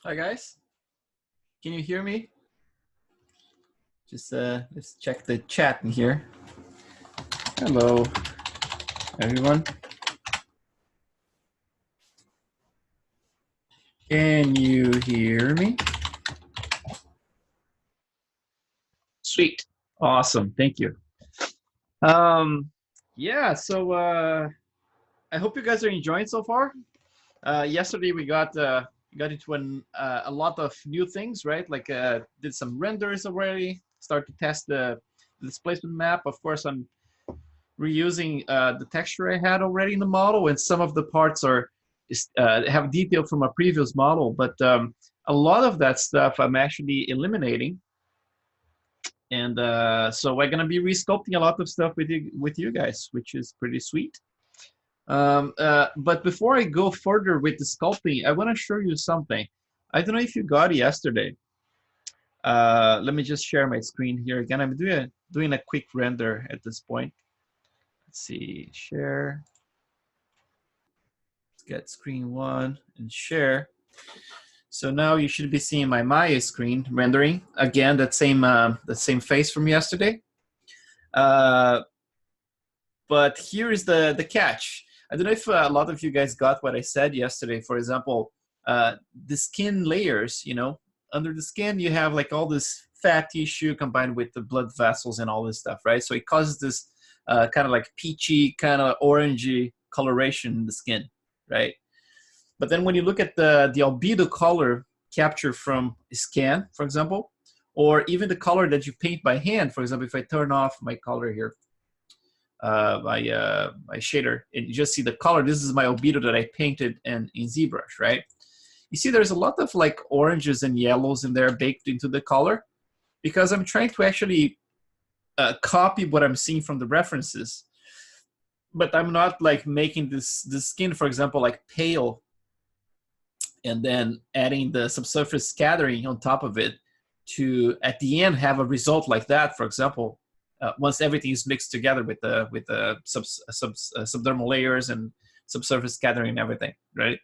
Hi guys, can you hear me? Just let's check the chat in here. Hello, everyone. Can you hear me? Sweet, awesome, thank you. Yeah, so I hope you guys are enjoying so far. Yesterday we got into a lot of new things, right? Like did some renders already. Start to test the displacement map. Of course, I'm reusing the texture I had already in the model, and some of the parts are have detail from a previous model. But a lot of that stuff I'm actually eliminating, and so we're gonna be resculpting a lot of stuff with you guys, which is pretty sweet. But before I go further with the sculpting, I want to show you something. I don't know if you got it yesterday. Let me just share my screen here again. I'm doing a quick render at this point. Let's see, share. Let's get screen one and share. So now you should be seeing my Maya screen rendering again. That same face from yesterday. But here is the catch. I don't know if a lot of you guys got what I said yesterday. For example, the skin layers, you know, under the skin, you have like all this fat tissue combined with the blood vessels and all this stuff, right? So it causes this kind of like peachy, kind of orangey coloration in the skin, right? But then when you look at the albedo color capture from a scan, for example, or even the color that you paint by hand, for example, if I turn off my color here, my shader, and you just see the color. This is my albedo that I painted in ZBrush, right? You see there's a lot of like oranges and yellows in there baked into the color because I'm trying to actually copy what I'm seeing from the references, but I'm not like making this skin, for example, like pale and then adding the subsurface scattering on top of it to at the end have a result like that, for example. Once everything is mixed together with the subdermal layers and subsurface scattering and everything, right?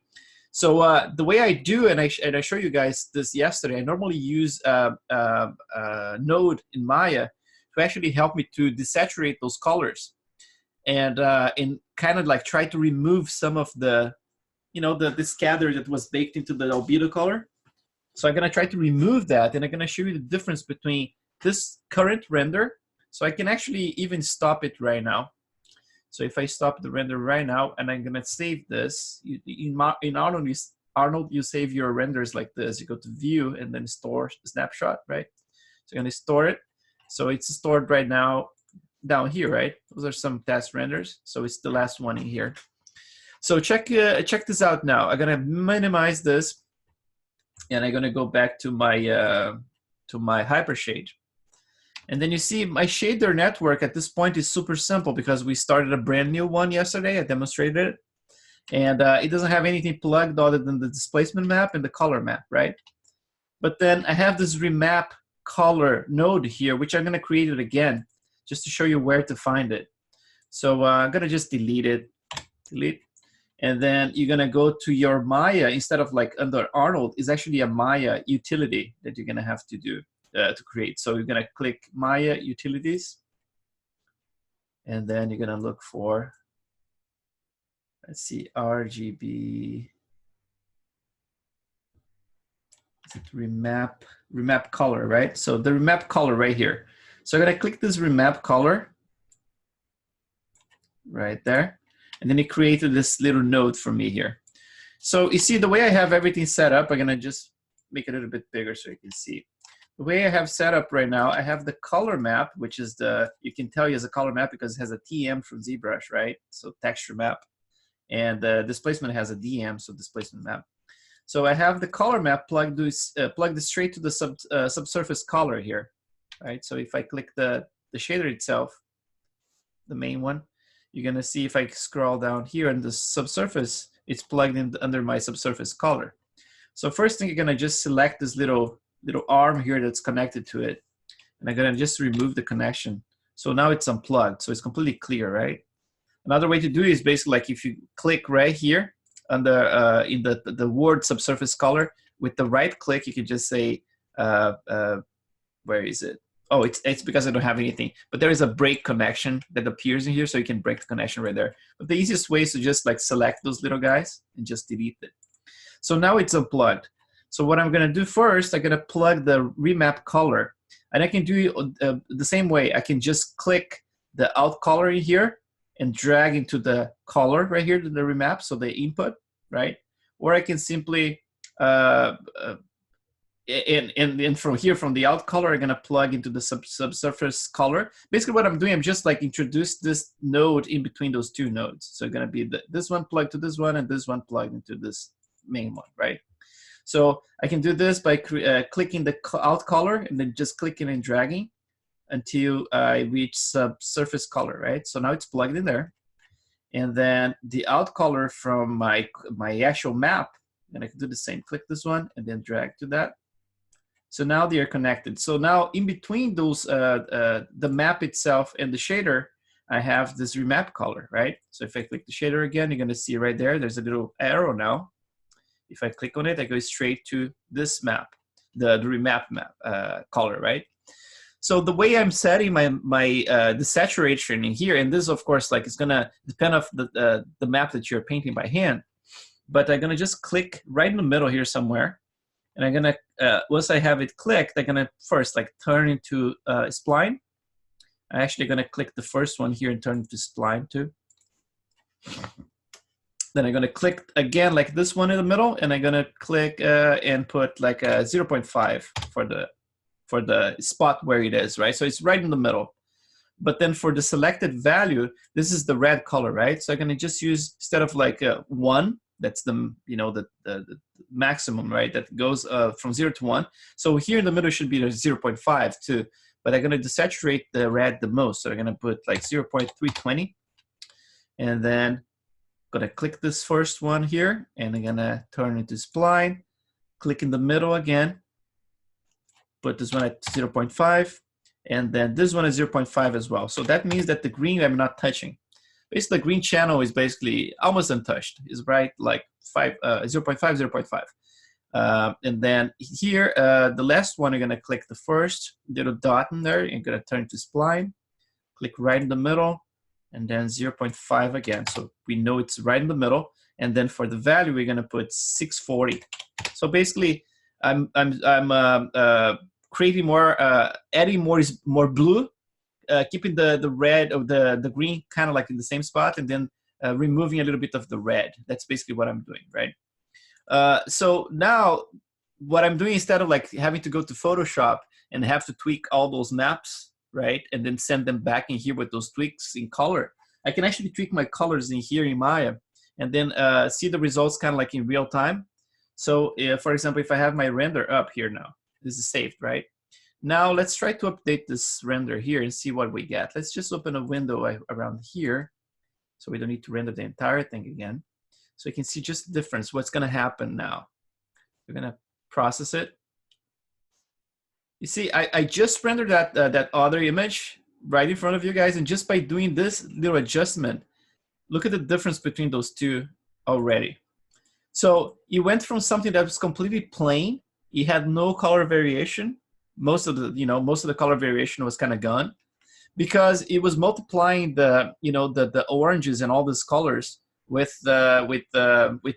So the way I do, and I show you guys this yesterday, I normally use node in Maya to actually help me to desaturate those colors and kind of like try to remove some of the, you know, the scatter that was baked into the albedo color. So I'm gonna try to remove that, and I'm gonna show you the difference between this current render. So I can actually even stop it right now. So if I stop the render right now and I'm gonna save this, in Arnold, you save your renders like this. You go to view and then store snapshot, right? So I'm gonna store it. So it's stored right now down here, right? Those are some test renders. So it's the last one in here. So check this out now. I'm gonna minimize this and I'm gonna go back to my hypershade. And then you see my shader network at this point is super simple because we started a brand new one yesterday. I demonstrated it. And it doesn't have anything plugged other than the displacement map and the color map, right? But then I have this remap color node here, which I'm going to create it again just to show you where to find it. So I'm going to just delete it. Delete. And then you're going to go to your Maya instead of like under Arnold. Is actually a Maya utility that you're going to have to do. To create. So you're gonna click Maya Utilities, and then you're gonna look for, let's see, RGB. Is it remap color, right? So the remap color right here. So I'm gonna click this remap color right there, and then it created this little node for me here. So you see the way I have everything set up, I'm gonna just make it a little bit bigger so you can see. The way I have set up right now, I have the color map, which is you can tell you as a color map because it has a TM from ZBrush, right? So texture map. And the displacement has a DM, so displacement map. So I have the color map plugged straight to the subsurface color here, right? So if I click the shader itself, the main one, you're gonna see if I scroll down here and the subsurface, it's plugged in under my subsurface color. So first thing, you're gonna just select this little arm here that's connected to it. And I'm gonna just remove the connection. So now it's unplugged, so it's completely clear, right? Another way to do it is basically like if you click right here under in the word subsurface color, with the right click, you can just say, where is it? Oh, it's because I don't have anything. But there is a break connection that appears in here, so you can break the connection right there. But the easiest way is to just like select those little guys and just delete it. So now it's unplugged. So what I'm gonna do first, I'm gonna plug the remap color. And I can do it the same way. I can just click the out color in here and drag into the color right here to the remap, so the input, right? Or I can simply, and from here, from the out color, I'm gonna plug into the subsurface color. Basically what I'm doing, I'm just like introduce this node in between those two nodes. So it's gonna be this one plugged to this one and this one plugged into this main one, right? So I can do this by clicking the out color and then just clicking and dragging until I reach subsurface color, right? So now it's plugged in there. And then the out color from my actual map, and I can do the same, click this one and then drag to that. So now they are connected. So now in between those, the map itself and the shader, I have this remap color, right? So if I click the shader again, you're gonna see right there, there's a little arrow now. If I click on it, I go straight to this map, the remap map color, right? So the way I'm setting the saturation in here, and this of course, like it's gonna depend on the map that you're painting by hand, but I'm gonna just click right in the middle here somewhere, and I'm gonna once I have it clicked, I'm gonna first like turn into spline. I'm actually gonna click the first one here and turn it to spline too. Then I'm gonna click again like this one in the middle, and I'm gonna click and put like a 0.5 for the spot where it is, right? So it's right in the middle. But then for the selected value, this is the red color, right? So I'm gonna just use, instead of like 1, that's the, you know, the maximum, right? That goes from 0 to 1. So here in the middle should be 0.5 too, but I'm gonna desaturate the red the most. So I'm gonna put like 0.320, and then gonna click this first one here, and I'm gonna turn it to spline, click in the middle again, put this one at 0.5, and then this one is 0.5 as well. So that means that the green I'm not touching. Basically, the green channel is basically almost untouched. It's right like 0.5, 0.5. And then here, the last one, I'm gonna click the first little dot in there, and gonna turn it to spline, click right in the middle, and then 0.5 again. So we know it's right in the middle. And then for the value, we're gonna put 640. So basically, I'm creating more, adding more blue, keeping the red or the green kind of like in the same spot, and then removing a little bit of the red. That's basically what I'm doing, right? So now what I'm doing, instead of like having to go to Photoshop and have to tweak all those maps, right, and then send them back in here with those tweaks in color, I can actually tweak my colors in here in Maya, and then see the results kind of like in real time. So for example, if I have my render up here now, this is saved, right? Now let's try to update this render here and see what we get. Let's just open a window around here, so we don't need to render the entire thing again. So you can see just the difference, what's gonna happen now. We're gonna process it. You see, I just rendered that other image right in front of you guys, and just by doing this little adjustment, look at the difference between those two already. So it went from something that was completely plain, it had no color variation. Most of the color variation was kind of gone, because it was multiplying the oranges and all these colors with the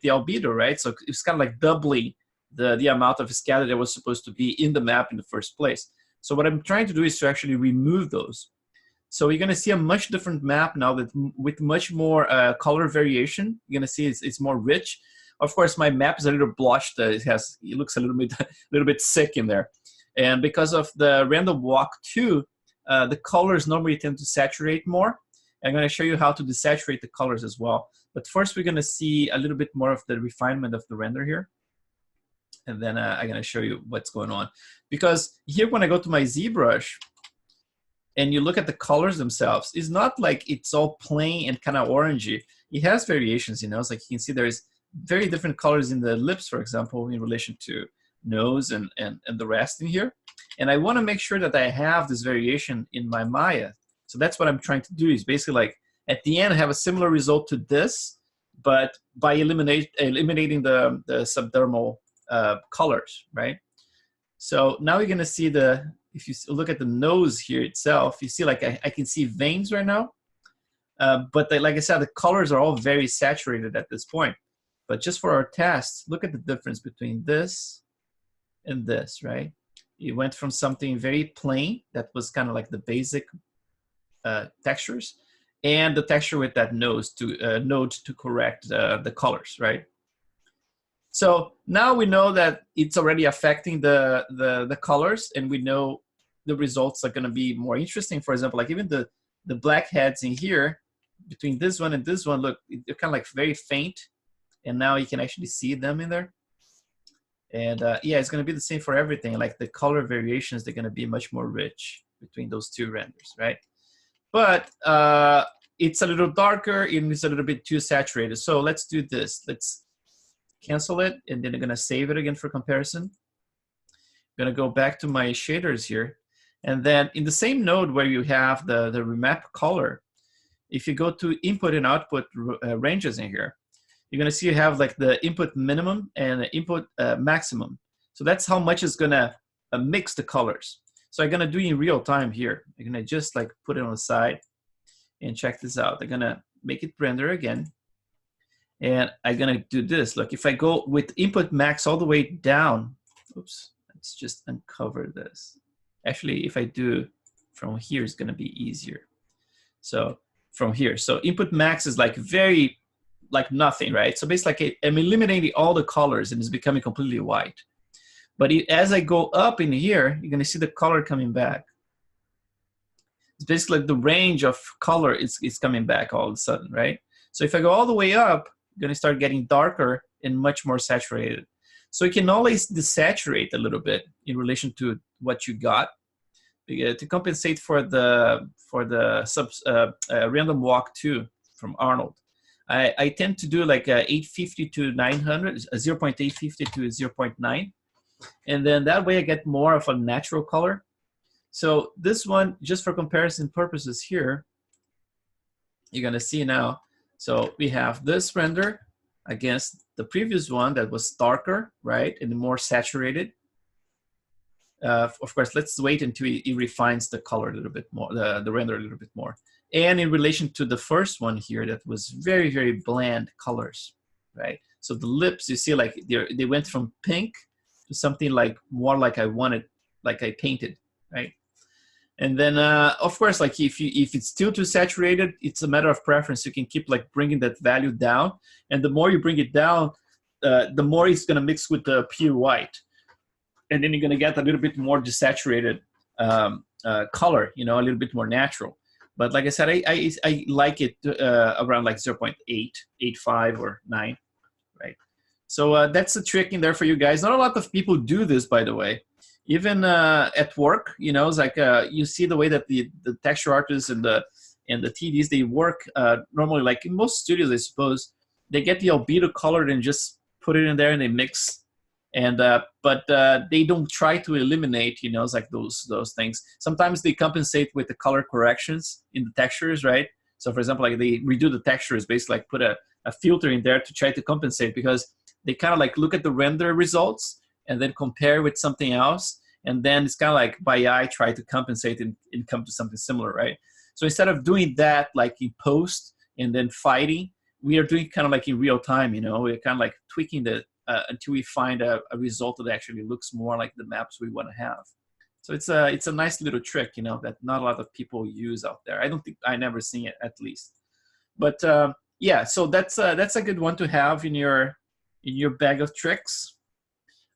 albedo, right? So it's kind of like doubling the amount of scatter that was supposed to be in the map in the first place. So what I'm trying to do is to actually remove those. So you're going to see a much different map now that with much more color variation. You're going to see it's more rich. Of course, my map is a little blotched. It looks a little bit sick in there. And because of the random walk 2, the colors normally tend to saturate more. I'm going to show you how to desaturate the colors as well. But first, we're going to see a little bit more of the refinement of the render here. And then I'm going to show you what's going on. Because here, when I go to my ZBrush, and you look at the colors themselves, it's not like it's all plain and kind of orangey. It has variations, you know. It's like you can see there's very different colors in the lips, for example, in relation to nose and the rest in here. And I want to make sure that I have this variation in my Maya. So that's what I'm trying to do, is basically like at the end I have a similar result to this, but by eliminating the subdermal colors, right? So now you're gonna see if you look at the nose here itself, you see like I can see veins right now. But like I said, the colors are all very saturated at this point. But just for our test, look at the difference between this and this, right? You went from something very plain that was kind of like the basic textures, and the texture with that node to correct the colors, right? So now we know that it's already affecting the colors, and we know the results are going to be more interesting. For example, like even the blackheads in here, between this one and this one, look, they're kind of like very faint, and now you can actually see them in there. And yeah, it's going to be the same for everything. Like the color variations, they're going to be much more rich between those two renders, right? But it's a little darker and it's a little bit too saturated. So let's do this. Let's cancel it, and then I'm going to save it again for comparison. I'm going to go back to my shaders here. And then in the same node where you have the remap color, if you go to input and output ranges in here, you're going to see you have like the input minimum and the input maximum. So that's how much it's going to mix the colors. So I'm going to do it in real time here. I'm going to just like put it on the side and check this out. I'm going to make it render again. And I'm going to do this. Look, if I go with input max all the way down, oops, let's just uncover this. Actually, if I do from here, it's going to be easier. So from here, so input max is like very, like nothing, right? So basically, I'm eliminating all the colors and it's becoming completely white. But as I go up in here, you're going to see the color coming back. It's basically like the range of color is coming back all of a sudden, right? So if I go all the way up, you're going to start getting darker and much more saturated. So you can always desaturate a little bit in relation to what you got to compensate for the random walk 2 from Arnold. I tend to do like a 850 to 900, 0.850 to 0.9. And then that way I get more of a natural color. So this one, just for comparison purposes here, you're going to see now. So we have this render against the previous one that was darker, right, and more saturated. Of course, let's wait until it refines the color a little bit more, the render a little bit more. And in relation to the first one here, that was very, very bland colors, right? So the lips, you see, like they went from pink to something like more like I wanted, like I painted, right? And then, of course, like if it's still too saturated, it's a matter of preference. You can keep like bringing that value down, and the more you bring it down, the more it's gonna mix with the pure white, and then you're gonna get a little bit more desaturated color, you know, a little bit more natural. But like I said, I like it around like 0.885 or 9, right? So that's a trick in there for you guys. Not a lot of people do this, by the way. Even at work, you know, it's like you see the way that the texture artists and the TDs, they work normally, like in most studios, I suppose, they get the albedo colored and just put it in there and they mix. And but they don't try to eliminate, you know, it's like those things. Sometimes they compensate with the color corrections in the textures, right? So for example, like they redo the textures, basically like put a filter in there to try to compensate, because they kind of like look at the render results and then compare with something else. And then it's kind of like by eye try to compensate and come to something similar, right? So instead of doing that like in post and then fighting, we are doing kind of like in real time, you know, we're kind of like tweaking the until we find a result that actually looks more like the maps we want to have. So it's a nice little trick, you know, that not a lot of people use out there. I don't think I never seen it, at least. But yeah, so that's a good one to have in your bag of tricks.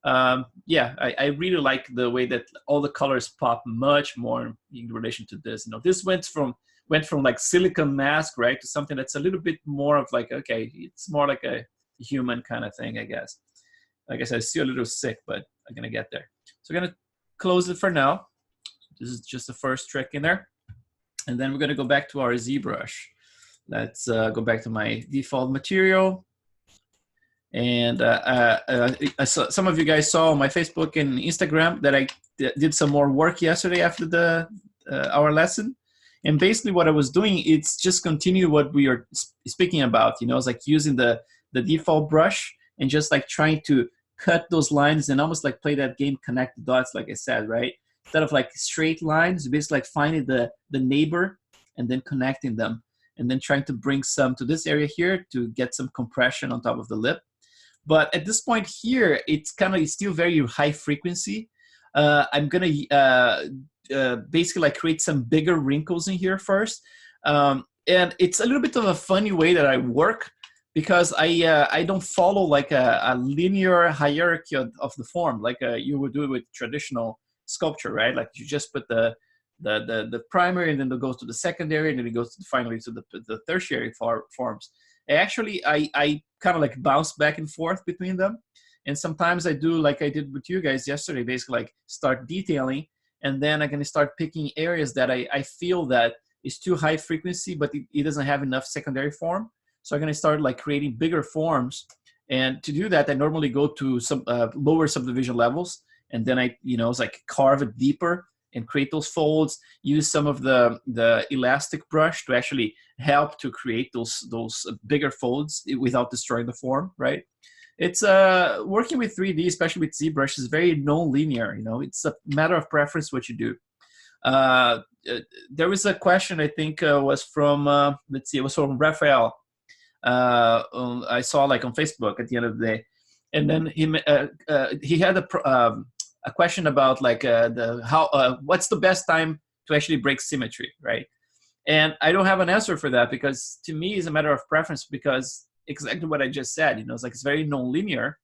Yeah, I really like the way that all the colors pop much more in relation to this. You know, this went from like silicon mask, right, to something that's a little bit more of like, okay, it's more like a human kind of thing, I guess. Like I said, I'm still a little sick, but I'm gonna get there. So I'm gonna close it for now. This is just the first trick in there, and then we're gonna go back to our ZBrush. Let's go back to my default material. And some of you guys saw on my Facebook and Instagram that I did some more work yesterday after our lesson. And basically what I was doing, it's just continue what we are speaking about. You know, it's like using the default brush and just like trying to cut those lines and almost like play that game, connect the dots, like I said, right? Instead of like straight lines, basically like finding the neighbor and then connecting them, and then trying to bring some to this area here to get some compression on top of the lip. But at this point here, it's kind of still very high frequency. I'm gonna basically like create some bigger wrinkles in here first. And it's a little bit of a funny way that I work, because I don't follow like a linear hierarchy of the form like you would do with traditional sculpture, right? Like you just put the primary, and then it goes to the secondary, and then it goes to finally to the tertiary forms. Actually, I kind of like bounce back and forth between them. And sometimes I do like I did with you guys yesterday, basically like start detailing, and then I'm going to start picking areas that I feel that is too high frequency, but it doesn't have enough secondary form. So I'm going to start like creating bigger forms. And to do that, I normally go to some lower subdivision levels. And then it's like carve it deeper and create those folds, use some of the elastic brush to actually help to create those bigger folds without destroying the form, right? It's working with 3D, especially with ZBrush, is very non-linear. It's a matter of preference what you do. There was a question, I think was from, let's see, it was from Raphael. I saw like on Facebook at the end of the day. And then he had a question about like what's the best time to actually break symmetry, right? And I don't have an answer for that, because to me it's a matter of preference, because exactly what I just said, it's like it's very non-linear.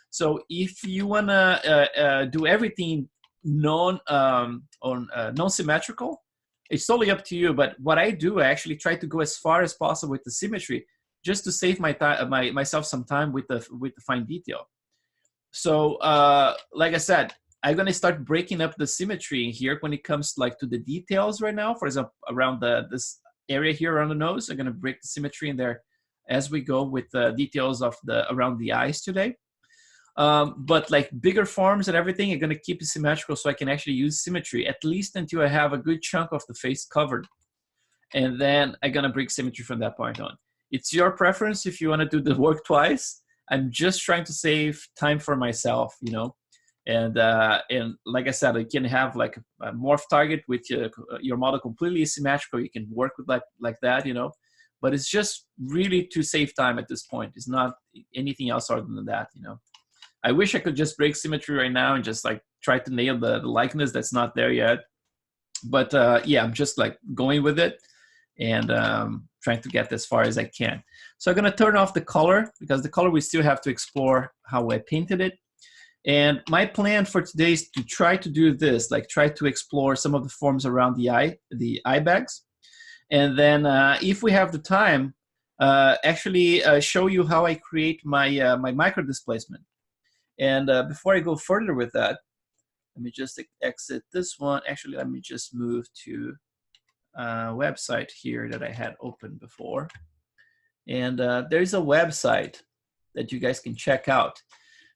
So if you wanna do everything non-symmetrical, it's totally up to you. But what I do, I actually try to go as far as possible with the symmetry, just to save myself some time with the fine detail. So like I said, I'm gonna start breaking up the symmetry in here when it comes like to the details right now. For example, around this area here around the nose, I'm gonna break the symmetry in there as we go with the details of around the eyes today. But like bigger forms and everything, I'm gonna keep it symmetrical so I can actually use symmetry at least until I have a good chunk of the face covered. And then I'm gonna break symmetry from that point on. It's your preference if you wanna do the work twice. I'm just trying to save time for myself, And like I said, you can have like a morph target with your model completely symmetrical. You can work with like that, But it's just really to save time at this point. It's not anything else other than that, I wish I could just break symmetry right now and just like try to nail the likeness that's not there yet. But yeah, I'm just like going with it and trying to get as far as I can. So I'm gonna turn off the color, because the color we still have to explore how I painted it. And my plan for today is to try to do this, like try to explore some of the forms around the eye bags. And then if we have the time, actually show you how I create my my micro displacement. And before I go further with that, let me just exit this one. Actually, let me just move to a website here that I had open before. And there's a website that you guys can check out.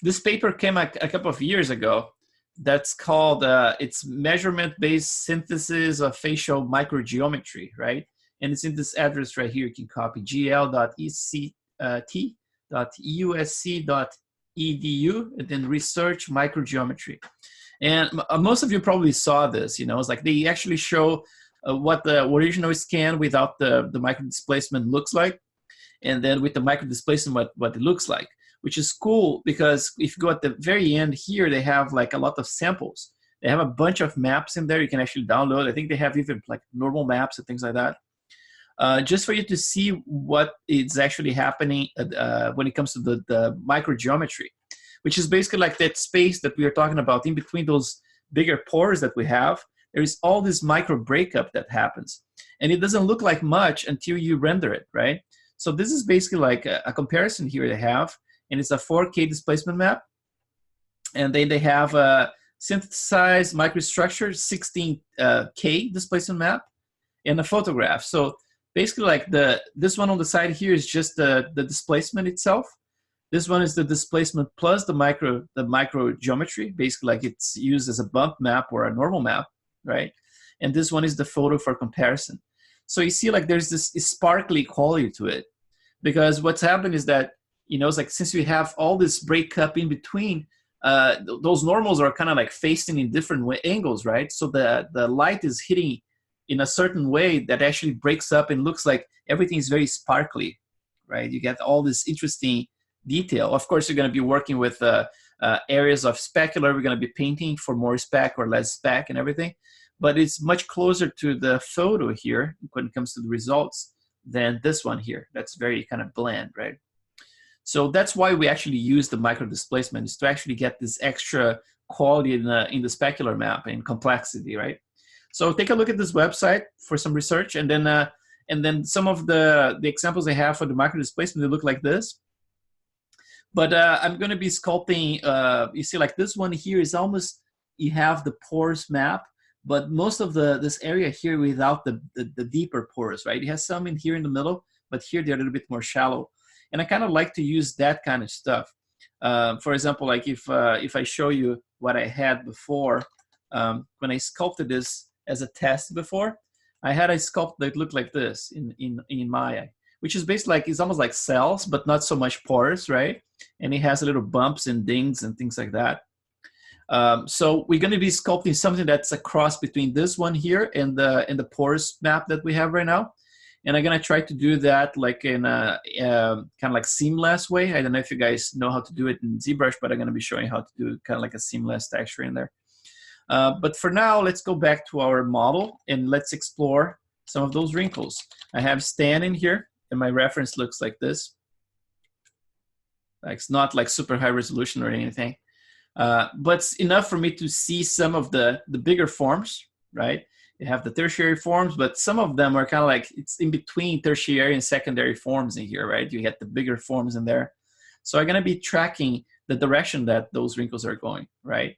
This paper came a couple of years ago. That's called, it's measurement-based synthesis of facial microgeometry, right? And it's in this address right here. You can copy gl.ect.usc.edu and then research microgeometry. And most of you probably saw this, it's like they actually show what the original scan without the micro displacement looks like. And then with the micro displacement, what it looks like, which is cool, because if you go at the very end here, they have like a lot of samples. They have a bunch of maps in there you can actually download. I think they have even like normal maps and things like that. Just for you to see what is actually happening when it comes to the microgeometry, which is basically like that space that we are talking about in between those bigger pores that we have. There is all this micro breakup that happens. And it doesn't look like much until you render it, right? So this is basically like a comparison here they have, and it's a 4K displacement map. And then they have a synthesized microstructure 16K displacement map and a photograph. So basically like this one on the side here is just the displacement itself. This one is the displacement plus the micro geometry, basically like it's used as a bump map or a normal map, right? And this one is the photo for comparison. So you see like there's this sparkly quality to it, because what's happened is that you know, it's like since we have all this breakup in between, those normals are kind of like facing in different angles, right? So the light is hitting in a certain way that actually breaks up and looks like everything is very sparkly, right? You get all this interesting detail. Of course, you're going to be working with areas of specular. We're going to be painting for more spec or less spec and everything, but it's much closer to the photo here when it comes to the results than this one here. That's very kind of bland, right? So that's why we actually use the micro displacement, is to actually get this extra quality in the specular map and complexity, right? So take a look at this website for some research, and then some of the examples I have for the micro displacement, they look like this. But I'm going to be sculpting. You see, like this one here is almost, you have the pores map, but most of this area here without the deeper pores, right? It has some in here in the middle, but here they're a little bit more shallow. And I kind of like to use that kind of stuff. For example, like if I show you what I had before, when I sculpted this as a test before, I had a sculpt that looked like this in Maya, which is basically like, it's almost like cells, but not so much pores, right? And it has a little bumps and dings and things like that. So we're going to be sculpting something that's a cross between this one here and the pores map that we have right now. And I'm going to try to do that like in a kind of like seamless way. I don't know if you guys know how to do it in ZBrush, but I'm going to be showing how to do kind of like a seamless texture in there. But for now, let's go back to our model and let's explore some of those wrinkles. I have Stan in here, and my reference looks like this. Like, it's not like super high resolution or anything, but it's enough for me to see some of the bigger forms, right? You have the tertiary forms, but some of them are kind of like, it's in between tertiary and secondary forms in here, right? You get the bigger forms in there. So I'm going to be tracking the direction that those wrinkles are going, right?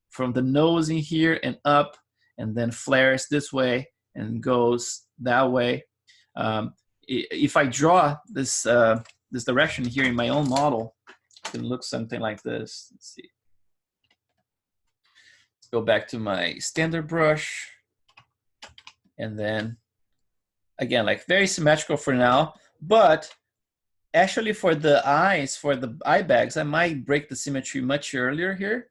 From the nose in here and up, and then flares this way and goes that way. If I draw this, this direction here in my own model, it can look something like this. Let's see. Let's go back to my standard brush. And then, again, like very symmetrical for now, but actually for the eyes, for the eye bags, I might break the symmetry much earlier here.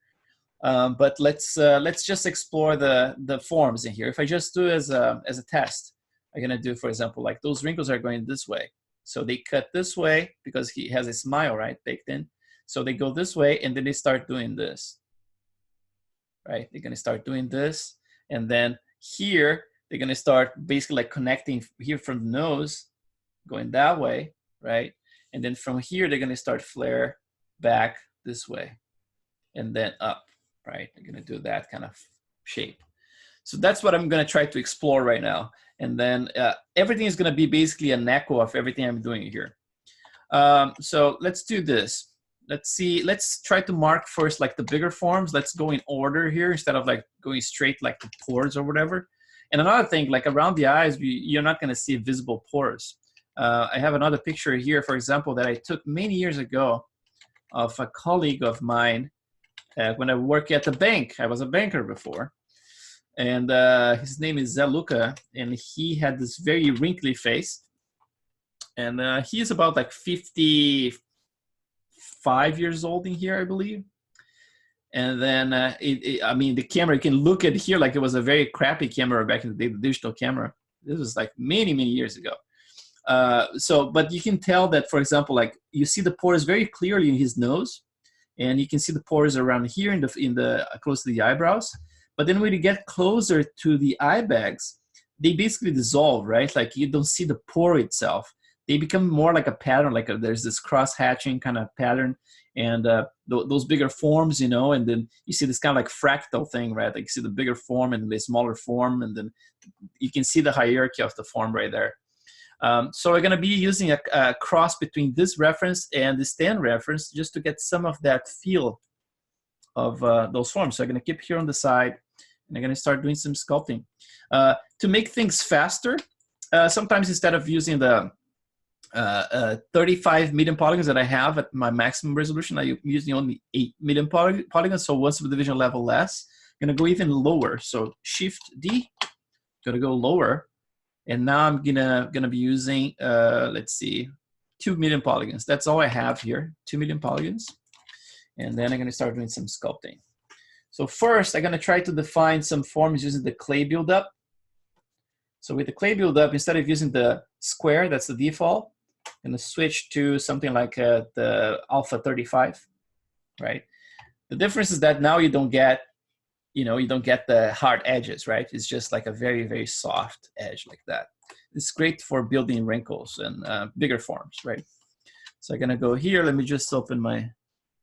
But let's just explore the forms in here. If I just do as a test, I'm gonna do, for example, like those wrinkles are going this way. So they cut this way because he has a smile, right, baked in. So they go this way, and then they start doing this, right? They're gonna start doing this, and then here, they're going to start basically like connecting here from the nose, going that way, right? And then from here, they're going to start flare back this way and then up, right? They're going to do that kind of shape. So that's what I'm going to try to explore right now. And then everything is going to be basically an echo of everything I'm doing here. So let's do this. Let's see, let's try to mark first like the bigger forms. Let's go in order here instead of like going straight like the pores or whatever. And another thing, like around the eyes, you're not going to see visible pores. I have another picture here, for example, that I took many years ago of a colleague of mine when I worked at the bank. I was a banker before. And his name is Zaluka, and he had this very wrinkly face. And he is about like 55 years old in here, I believe. And then, I mean, the camera, you can look at here like it was a very crappy camera back in the day, the digital camera. This was like many, many years ago. But you can tell that, for example, like you see the pores very clearly in his nose, and you can see the pores around here in the close to the eyebrows. But then when you get closer to the eye bags, they basically dissolve, right? Like you don't see the pore itself. They become more like a pattern, like there's this cross-hatching kind of pattern, and those bigger forms, you know, and then you see this kind of like fractal thing, right? Like you see the bigger form and the smaller form, and then you can see the hierarchy of the form right there. So we're going to be using a cross between this reference and the Stan reference just to get some of that feel of those forms. So I'm going to keep here on the side, and I'm going to start doing some sculpting. To make things faster, sometimes instead of using the 35 million polygons that I have at my maximum resolution, I'm using only 8 million polygons, so one subdivision level less. I'm going to go even lower. So Shift D, going to go lower. And now I'm gonna be using, let's see, 2 million polygons. That's all I have here, 2 million polygons. And then I'm gonna start doing some sculpting. So first, I'm gonna try to define some forms using the clay buildup. So with the clay buildup, instead of using the square, that's the default, I'm gonna switch to something like the alpha 35, right? The difference is that now you don't get, you don't get the hard edges, right? It's just like a very, very soft edge like that. It's great for building wrinkles and bigger forms, right? So I'm gonna go here. Let me just open my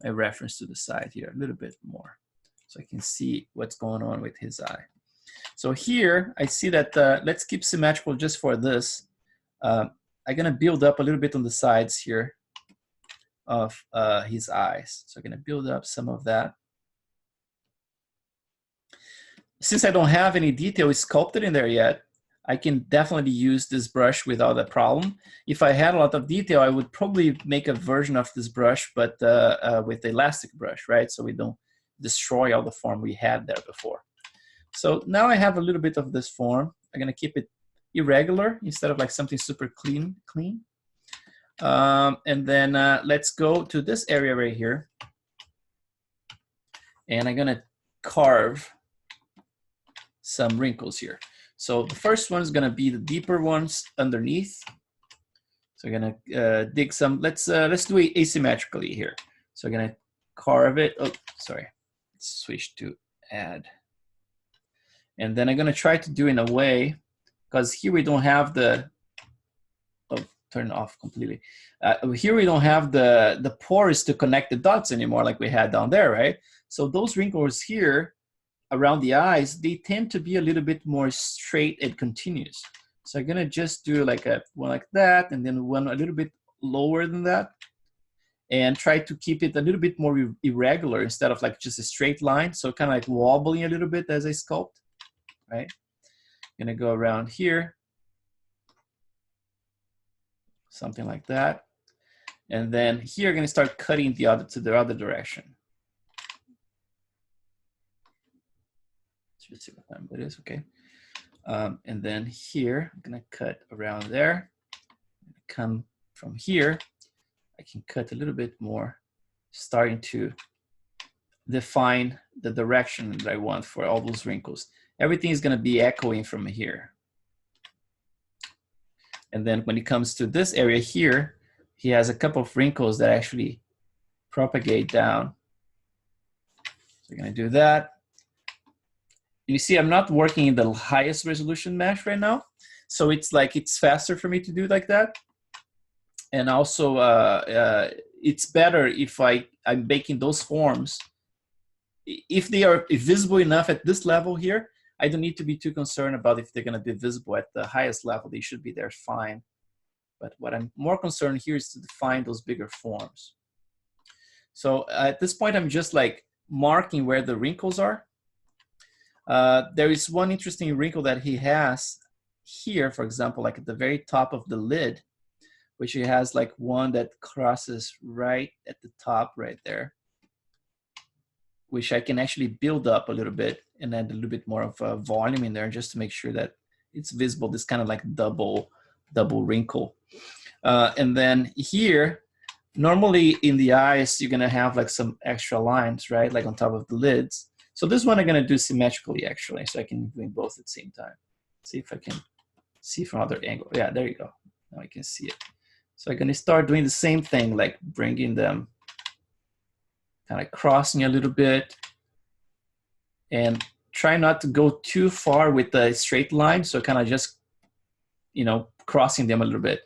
reference to the side here a little bit more so I can see what's going on with his eye. So here I see that, let's keep symmetrical just for this. I'm gonna build up a little bit on the sides here of his eyes. So I'm gonna build up some of that. Since I don't have any detail sculpted in there yet, I can definitely use this brush without a problem. If I had a lot of detail, I would probably make a version of this brush, but with the elastic brush, right? So we don't destroy all the form we had there before. So now I have a little bit of this form. I'm gonna keep it irregular instead of like something super clean. And then let's go to this area right here. And I'm gonna carve some wrinkles here. So the first one is gonna be the deeper ones underneath. So I'm gonna dig some, let's do it asymmetrically here. So I'm gonna carve it, oh, sorry, let's switch to add. And then I'm gonna try to do in a way, because here we don't have the, oh, turn it off completely. Here we don't have the pores to connect the dots anymore like we had down there, right? So those wrinkles here around the eyes, they tend to be a little bit more straight and continuous. So I'm gonna just do like one like that, and then one a little bit lower than that, and try to keep it a little bit more irregular instead of like just a straight line. So kind of like wobbling a little bit as I sculpt, right? I'm gonna go around here, something like that. And then here I'm gonna start cutting the other direction. Let's see what time it is, okay. And then here, I'm gonna cut around there. Come from here, I can cut a little bit more, starting to define the direction that I want for all those wrinkles. Everything is gonna be echoing from here. And then when it comes to this area here, he has a couple of wrinkles that actually propagate down. So I'm gonna do that. You see, I'm not working in the highest resolution mesh right now. So it's like, it's faster for me to do like that. And also, it's better if I'm making those forms. If they are visible enough at this level here, I don't need to be too concerned about if they're gonna be visible at the highest level. They should be there fine. But what I'm more concerned here is to define those bigger forms. So at this point, I'm just like marking where the wrinkles are. There is one interesting wrinkle that he has here, for example, like at the very top of the lid, which he has like one that crosses right at the top right there, which I can actually build up a little bit and add a little bit more of a volume in there just to make sure that it's visible, this kind of like double wrinkle. And then here, normally in the eyes, you're gonna have like some extra lines, right? Like on top of the lids. So this one I'm gonna do symmetrically actually, so I can do both at the same time. See if I can see from other angle. Yeah, there you go. Now I can see it. So I'm gonna start doing the same thing, like bringing them, kind of crossing a little bit, and try not to go too far with the straight line. So kind of just, crossing them a little bit.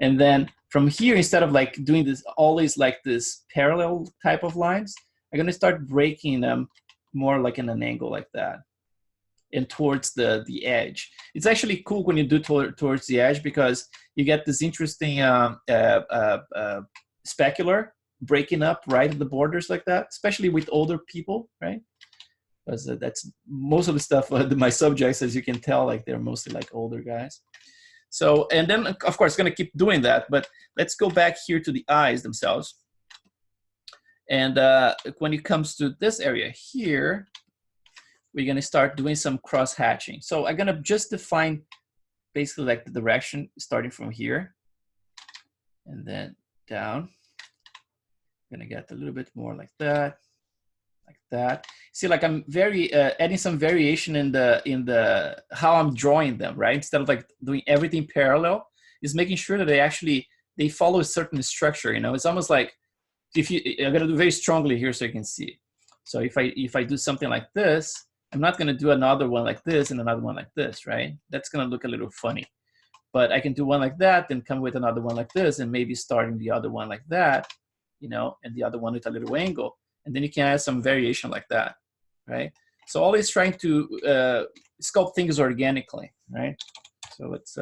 And then from here, instead of like doing this, always like this parallel type of lines, I'm gonna start breaking them more like in an angle like that and towards the edge. It's actually cool when you do towards the edge because you get this interesting specular breaking up right at the borders like that, especially with older people, right? Because that's most of the stuff, my subjects, as you can tell, like they're mostly like older guys. So, and then of course, gonna keep doing that, but let's go back here to the eyes themselves. And when it comes to this area here, we're gonna start doing some cross hatching. So I'm gonna just define basically like the direction starting from here. and then down. I'm gonna get a little bit more like that, like that. See, like I'm very adding some variation in the how I'm drawing them, right? Instead of like doing everything parallel, is making sure that they follow a certain structure. You know, it's almost like if you, I'm gonna do very strongly here so you can see. So if I do something like this, I'm not gonna do another one like this and another one like this, right? That's gonna look a little funny. But I can do one like that, then come with another one like this, and maybe starting the other one like that, you know, and the other one with a little angle. And then you can add some variation like that, right? So always trying to sculpt things organically, right? So let's,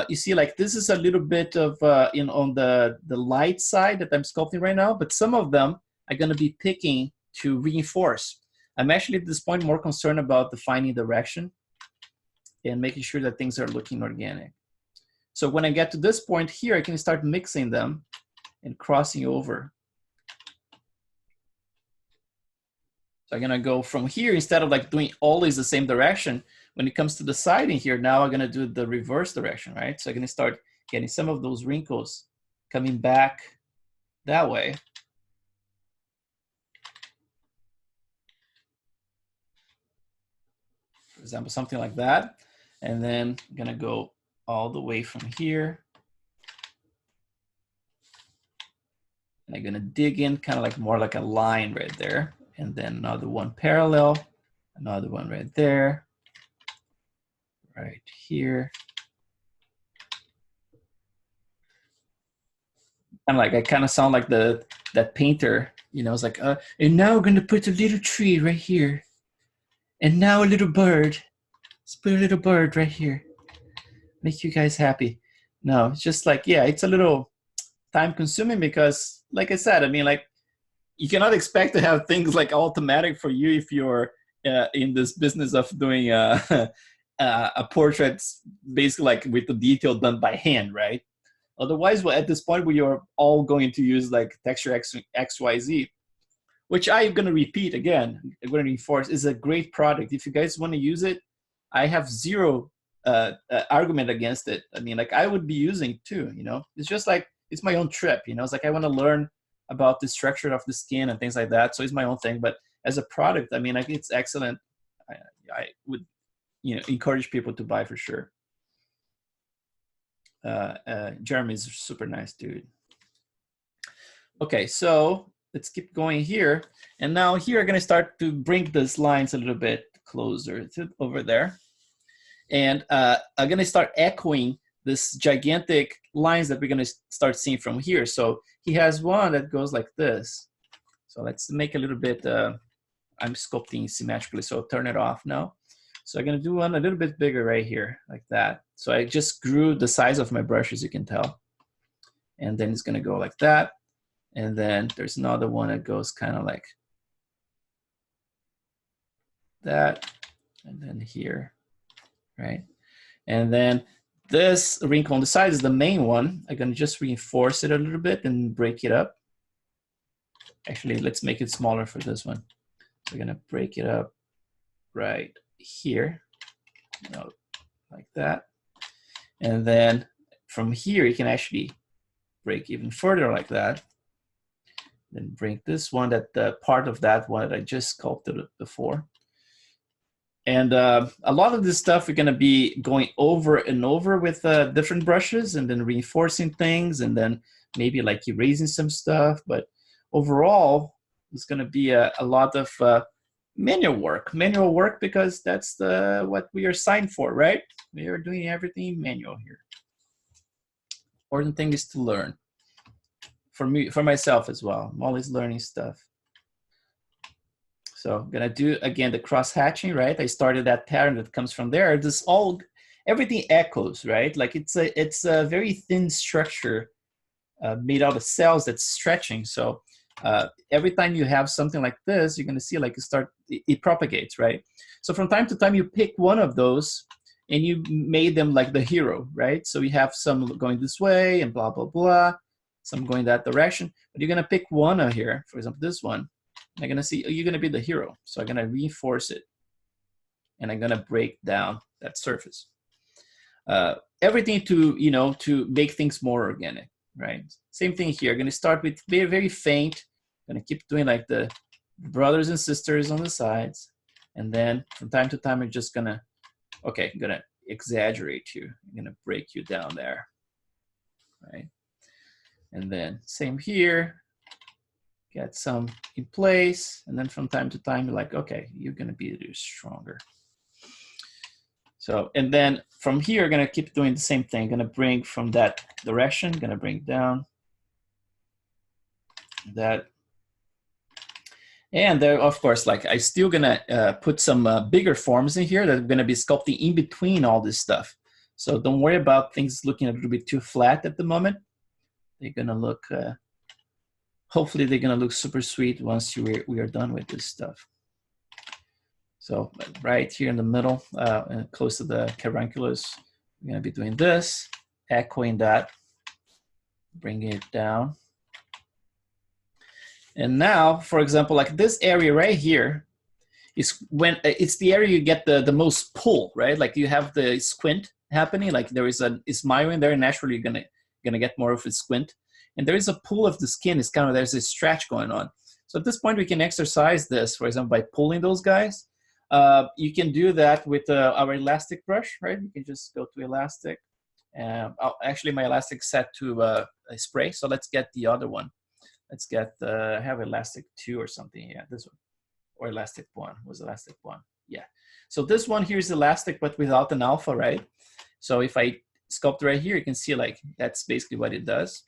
you see, like this is a little bit of on the light side that I'm sculpting right now, but some of them I'm gonna be picking to reinforce. I'm actually at this point more concerned about defining direction and making sure that things are looking organic. So when I get to this point here, I can start mixing them and crossing over. So I'm gonna go from here, instead of like doing always the same direction, when it comes to the siding here, now I'm gonna do the reverse direction, right? So I'm gonna start getting some of those wrinkles coming back that way. For example, something like that. And then I'm gonna go all the way from here. And I'm gonna dig in kind of like more like a line right there. And then another one parallel, another one right there, right here. And like I kind of sound like that painter, you know, it's like, and now we're gonna put a little tree right here. And now a little bird. Let's put a little bird right here. Make you guys happy. No, it's just like, yeah, it's a little time consuming because, like I said, I mean, like, you cannot expect to have things like automatic for you if you're in this business of doing a portrait basically like with the detail done by hand, right? Otherwise, well, at this point, we are all going to use like texture XYZ, which I'm going to repeat again. I'm going to reinforce is a great product. If you guys want to use it, I have zero argument against it. I mean, like I would be using too, you know, it's just like, it's my own trip, you know, it's like, I want to learn about the structure of the skin and things like that. So it's my own thing, but as a product, I mean, I think it's excellent. I would, you know, encourage people to buy for sure. Jeremy's a super nice dude. Okay, so let's keep going here. And now here, I'm gonna start to bring these lines a little bit closer to over there. And I'm gonna start echoing this gigantic lines that we're gonna start seeing from here. So he has one that goes like this. So let's make a little bit, I'm sculpting symmetrically, so I'll turn it off now. So I'm gonna do one a little bit bigger right here, like that. So I just grew the size of my brush, as you can tell. And then it's gonna go like that. And then there's another one that goes kind of like that. And then here, right? And then this wrinkle on the side is the main one. I'm gonna just reinforce it a little bit and break it up. Actually, let's make it smaller for this one. We're gonna break it up right here, you know, like that. And then from here, you can actually break even further like that. Then break this one, that part of that one that I just sculpted before. And a lot of this stuff we're gonna be going over and over with different brushes and then reinforcing things and then maybe like erasing some stuff. But overall, it's gonna be a lot of manual work because that's what we are signed for, right? We are doing everything manual here. Important thing is to learn. For me, for myself as well. I'm always learning stuff. So I'm gonna do again the cross hatching, right? I started that pattern that comes from there. This everything echoes, right? Like it's a very thin structure made out of cells that's stretching. So every time you have something like this, you're gonna see like it propagates, right? So from time to time you pick one of those and you made them like the hero, right? So you have some going this way and blah, blah, blah. Some going that direction, but you're gonna pick one out here, for example, this one. And I'm gonna see, you're gonna be the hero. So I'm gonna reinforce it and I'm gonna break down that surface. everything to, you know, to make things more organic, right? Same thing here. Going to start with very, very faint. Going to keep doing like the brothers and sisters on the sides. And then from time to time, I'm just gonna, okay, I'm gonna exaggerate you. I'm gonna break you down there, right? And then same here, get some in place. And then from time to time, you're like, okay, you're gonna be stronger. So, and then from here, gonna keep doing the same thing. Gonna bring from that direction, gonna bring down that. And there, of course, like I still gonna put some bigger forms in here that are gonna be sculpting in between all this stuff. So don't worry about things looking a little bit too flat at the moment. They're gonna look, hopefully they're gonna look super sweet once we are done with this stuff. So right here in the middle, and close to the carunculus, we're gonna be doing this, echoing that, bringing it down. And now, for example, like this area right here is when it's the area you get the most pull, right? Like you have the squint happening, like there is a smile in there, and naturally you're gonna get more of a squint. And there is a pull of the skin, it's kind of, there's a stretch going on. So at this point we can exercise this, for example, by pulling those guys. You can do that with our elastic brush, right? You can just go to elastic. Actually my elastic set to a spray, so let's get the other one. Let's get, have elastic 2 or something. Yeah, this one. Or elastic 1. Was elastic 1? Yeah. So this one here is elastic, but without an alpha, right? So if I sculpt right here, you can see like that's basically what it does.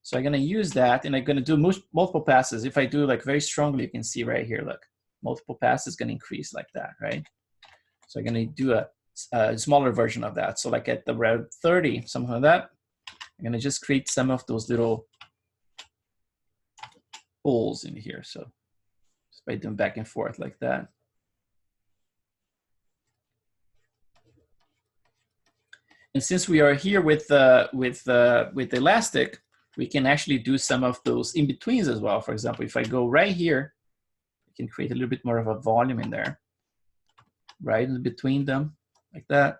So I'm gonna use that, and I'm gonna do multiple passes. If I do like very strongly, you can see right here, look, multiple passes gonna increase like that, right? So I'm gonna do a smaller version of that. So like at the round 30, something like that, I'm gonna just create some of those little pulls in here. So just by doing back and forth like that. And since we are here with elastic, we can actually do some of those in betweens as well. For example, if I go right here, I can create a little bit more of a volume in there, right in between them, like that.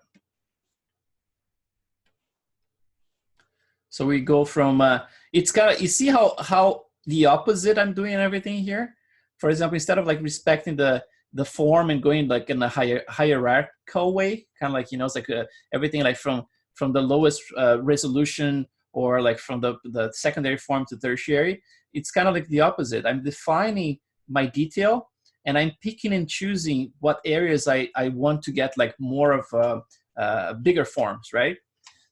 So we go from it's got, you see how the opposite I'm doing and everything here. For example, instead of like respecting the form and going like in a hierarchical way, kind of like, you know, it's like everything like from the lowest resolution, or like from the secondary form to tertiary, it's kind of like the opposite. I'm defining my detail, and I'm picking and choosing what areas I want to get like more of bigger forms, right?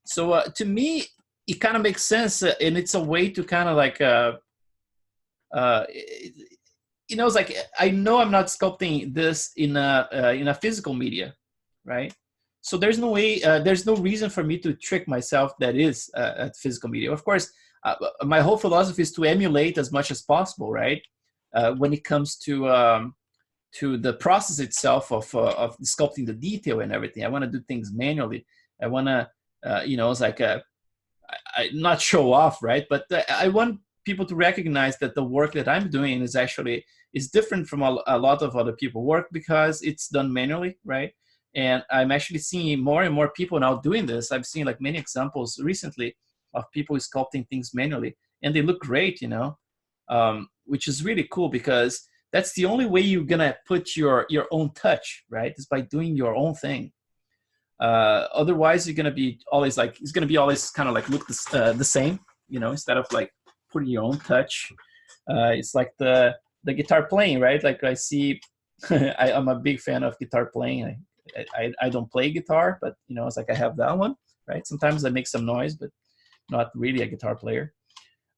So to me, it kind of makes sense, and it's a way to kind of like, you know, it's like, I know I'm not sculpting this in a physical media, right? So there's no way, there's no reason for me to trick myself that is a physical media. Of course, my whole philosophy is to emulate as much as possible, right? When it comes to the process itself of sculpting the detail and everything. I want to do things manually. I want to, you know, it's like I not show off, right? But I want people to recognize that the work that I'm doing is different from a lot of other people work, because it's done manually, right? And I'm actually seeing more and more people now doing this. I've seen like many examples recently of people sculpting things manually, and they look great, you know, which is really cool, because that's the only way you're gonna put your own touch, right? Is by doing your own thing. Otherwise, you're gonna be always like, it's gonna be always kind of like look the same, you know, instead of like putting your own touch. It's like the guitar playing, right? Like I see, I'm a big fan of guitar playing. I don't play guitar, but you know, it's like I have that one, right? Sometimes I make some noise, but not really a guitar player.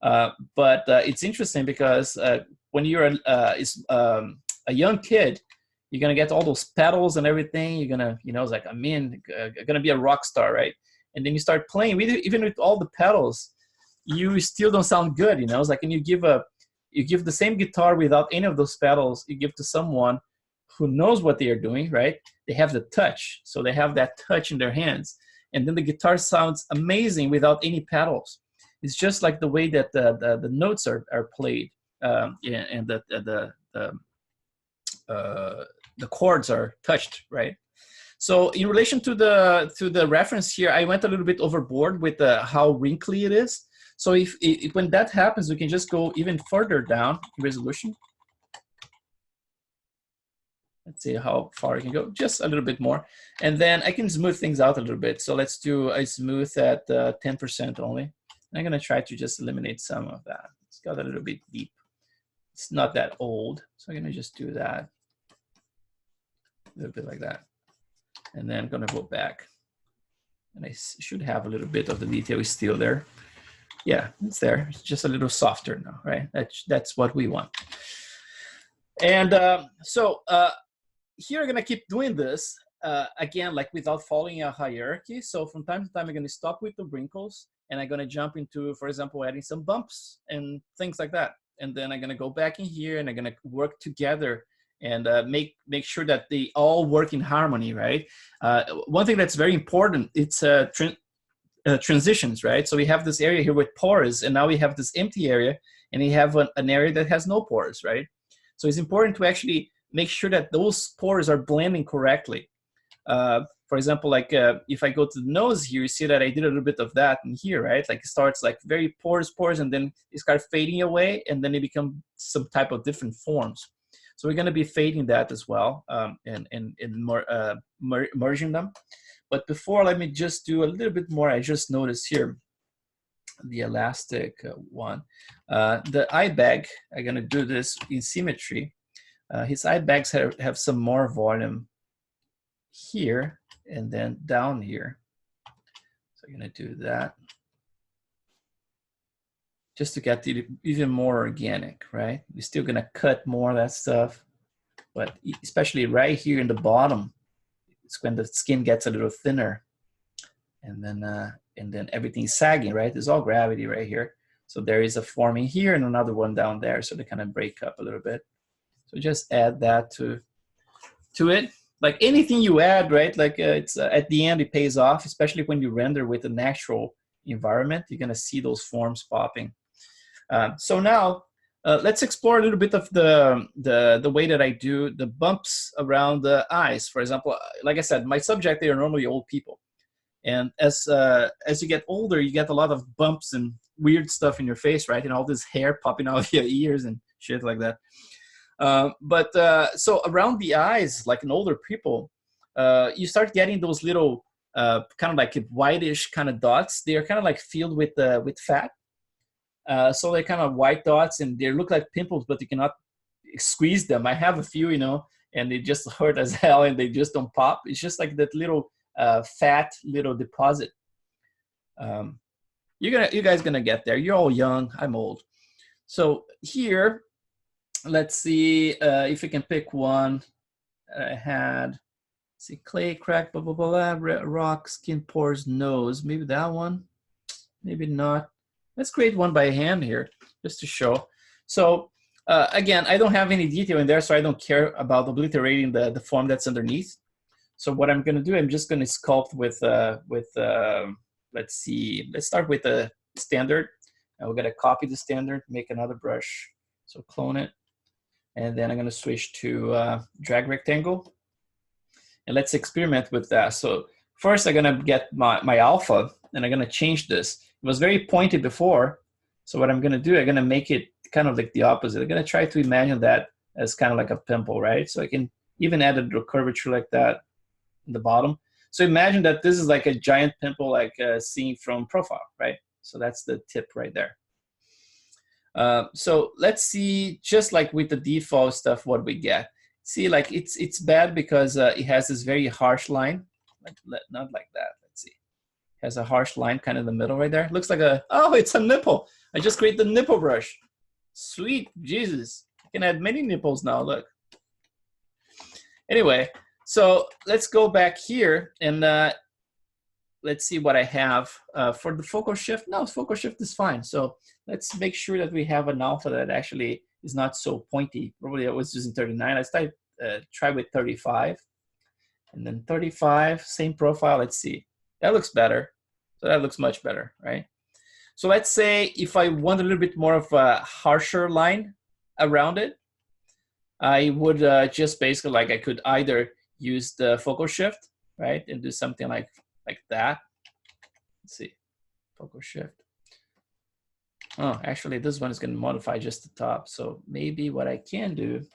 But it's interesting because when you're a young kid, you're gonna get all those pedals and everything. You're gonna, you know, it's like, I'm gonna be a rock star, right? And then you start playing, even with all the pedals, you still don't sound good, you know. It's like, and you give the same guitar without any of those pedals, you give to someone who knows what they are doing, right? They have the touch, so they have that touch in their hands, and then the guitar sounds amazing without any pedals. It's just like the way that the notes are played, and the chords are touched, right? So in relation to the reference here, I went a little bit overboard with how wrinkly it is. So if when that happens, we can just go even further down in resolution. Let's see how far I can go, just a little bit more. And then I can smooth things out a little bit. So let's do a smooth at 10% only. I'm gonna try to just eliminate some of that. It's got a little bit deep. It's not that old. So I'm gonna just do that. A little bit like that. And then I'm gonna go back. And I should have a little bit of the detail is still there. Yeah, it's there. It's just a little softer now, right? That's what we want. And here I'm gonna keep doing this again, like without following a hierarchy. So from time to time, I'm gonna stop with the wrinkles and I'm gonna jump into, for example, adding some bumps and things like that. And then I'm gonna go back in here and I'm gonna work together and make sure that they all work in harmony, right? One thing that's very important, it's transitions, right? So we have this area here with pores, and now we have this empty area, and we have an area that has no pores, right? So it's important to actually make sure that those pores are blending correctly. For example, like if I go to the nose here, you see that I did a little bit of that in here, right? Like it starts like very pores, and then it starts fading away, and then it becomes some type of different forms. So we're gonna be fading that as well, and merging them. But before, let me just do a little bit more. I just noticed here, the elastic one. The eye bag, I'm gonna do this in symmetry. His eye bags have some more volume here and then down here. So I'm gonna do that. Just to get it even more organic, right? We're still gonna cut more of that stuff, but especially right here in the bottom, it's when the skin gets a little thinner, and then everything's sagging, right? There's all gravity right here. So there is a forming here and another one down there, so they kind of break up a little bit. So just add that to it. Like anything you add, right? Like it's at the end, it pays off, especially when you render with a natural environment. You're gonna see those forms popping. So now let's explore a little bit of the way that I do the bumps around the eyes. For example, like I said, my subject, they are normally old people. And as you get older, you get a lot of bumps and weird stuff in your face, right? And all this hair popping out of your ears and shit like that. So around the eyes, like in older people, you start getting those little kind of like whitish kind of dots. They are kind of like filled with fat. So they're kind of white dots, and they look like pimples, but you cannot squeeze them. I have a few, and they just hurt as hell, and they just don't pop. It's just like that little fat little deposit. You guys gonna get there. You're all young. I'm old. So here, let's see if we can pick one. I had, see, clay, crack, blah, blah, blah, blah, rock, skin, pores, nose. Maybe that one. Maybe not. Let's create one by hand here, just to show. So again, I don't have any detail in there, so I don't care about obliterating the form that's underneath. So what I'm gonna do, I'm just gonna sculpt with let's see, let's start with the standard. And we're gonna copy the standard, make another brush. So clone it. And then I'm gonna switch to drag rectangle. And let's experiment with that. So first I'm gonna get my alpha, and I'm gonna change this. It was very pointed before. So what I'm gonna do, I'm gonna make it kind of like the opposite. I'm gonna try to imagine that as kind of like a pimple, right? So I can even add a little curvature like that in the bottom. So imagine that this is like a giant pimple, like seen from profile, right? So that's the tip right there. So let's see, just like with the default stuff, what we get. See, like it's bad because it has this very harsh line, not like that. Let's see, it has a harsh line kind of in the middle right there. Looks like oh, it's a nipple. I just created the nipple brush. Sweet Jesus, I can add many nipples now. Look. Anyway, so let's go back here and let's see what I have for the focal shift. No, focal shift is fine. So let's make sure that we have an alpha that actually is not so pointy. Probably I was using 39. Let's try with 35. And then 35, same profile. Let's see. That looks better. So that looks much better, right? So let's say if I want a little bit more of a harsher line around it, I would just basically, like, I could either use the focal shift, right? And do something like that. Let's see, focus shift. Oh, actually this one is going to modify just the top. So maybe what I can do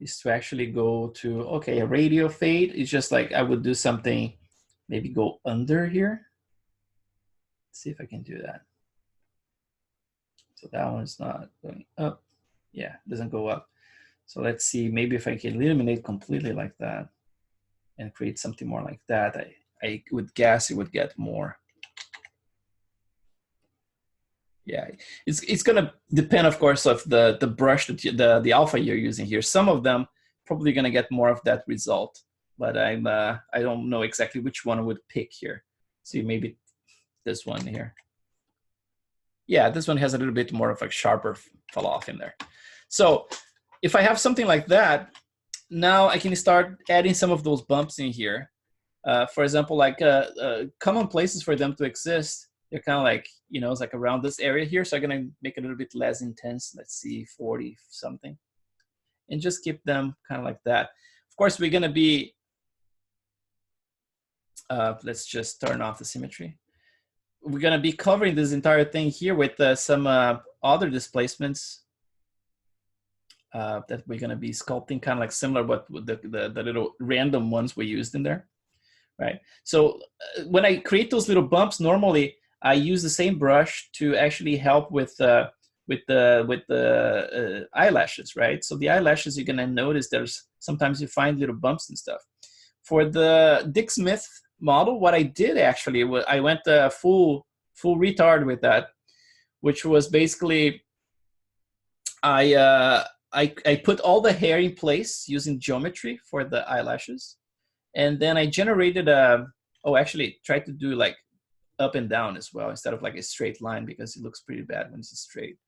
is to actually go to, okay, a radio fade. It's just like I would do something, maybe go under here. Let's see if I can do that. So that one's not going up. Yeah, it doesn't go up. So let's see, maybe if I can eliminate completely like that and create something more like that, I would guess it would get more. Yeah, it's gonna depend, of course, of the brush that the alpha you're using here. Some of them probably gonna get more of that result, but I don't know exactly which one I would pick here. See, maybe this one here. Yeah, this one has a little bit more of a sharper fall off in there. So if I have something like that, now I can start adding some of those bumps in here. For example, like common places for them to exist, they're kind of like, you know, it's like around this area here. So I'm going to make it a little bit less intense. Let's see, 40 something. And just keep them kind of like that. Of course, we're going to be, let's just turn off the symmetry. We're going to be covering this entire thing here with some other displacements that we're going to be sculpting, kind of like similar what the little random ones we used in there, right? So when I create those little bumps, normally I use the same brush to actually help with the eyelashes, right? So the eyelashes, you're going to notice there's sometimes you find little bumps and stuff. For the Dick Smith model, what I did actually was I went full retard with that, which was basically I put all the hair in place using geometry for the eyelashes, and then I generated actually tried to do like up and down as well instead of like a straight line, because it looks pretty bad when it's straight.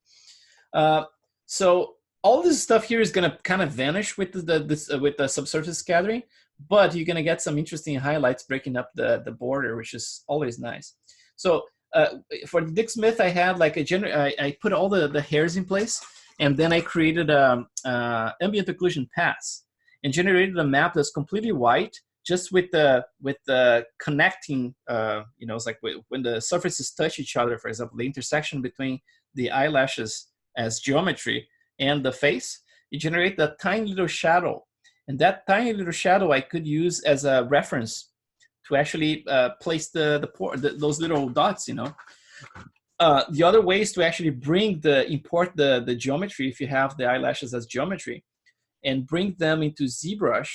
So all this stuff here is gonna kind of vanish with the subsurface scattering, but you're gonna get some interesting highlights breaking up the border, which is always nice. So for Dick Smith, I had like I put all the hairs in place, and then I created a ambient occlusion pass and generated a map that's completely white, just with the connecting, you know, it's like when the surfaces touch each other, for example, the intersection between the eyelashes as geometry and the face, you generate a tiny little shadow. And that tiny little shadow I could use as a reference to actually place those little dots, you know. The other way is to actually import the geometry, if you have the eyelashes as geometry, and bring them into ZBrush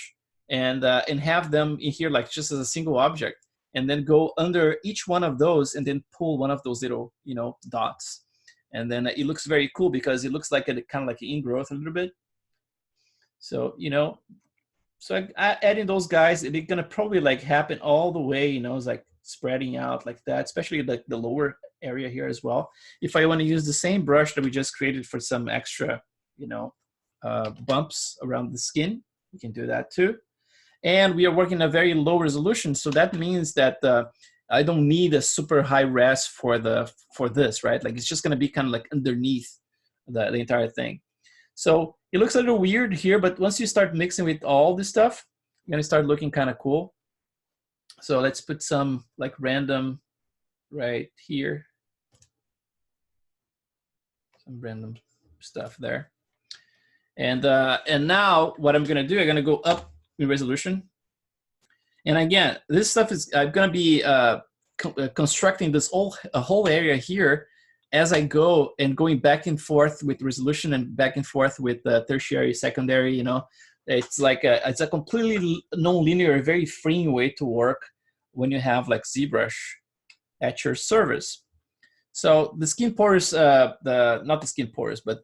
and have them in here like just as a single object, and then go under each one of those and then pull one of those little, you know, dots. And then it looks very cool because it looks like kind of like an ingrowth a little bit. So, you know, so adding those guys, it's gonna probably like happen all the way, you know, it's like spreading out like that, especially like the lower area here as well. If I want to use the same brush that we just created for some extra, you know, bumps around the skin, we can do that too. And we are working a very low resolution, so that means that I don't need a super high res for this, right? Like it's just gonna be kind of like underneath the entire thing. So it looks a little weird here, but once you start mixing with all this stuff, you're gonna start looking kind of cool. So let's put some like random right here, some random stuff there. And now what I'm gonna do, I'm gonna go up in resolution. And again, this stuff is, I'm gonna be constructing this whole area here as I go, and going back and forth with resolution and back and forth with tertiary, secondary, you know. It's like it's a completely non-linear, very freeing way to work when you have like ZBrush at your service. So the skin pores, not the skin pores, but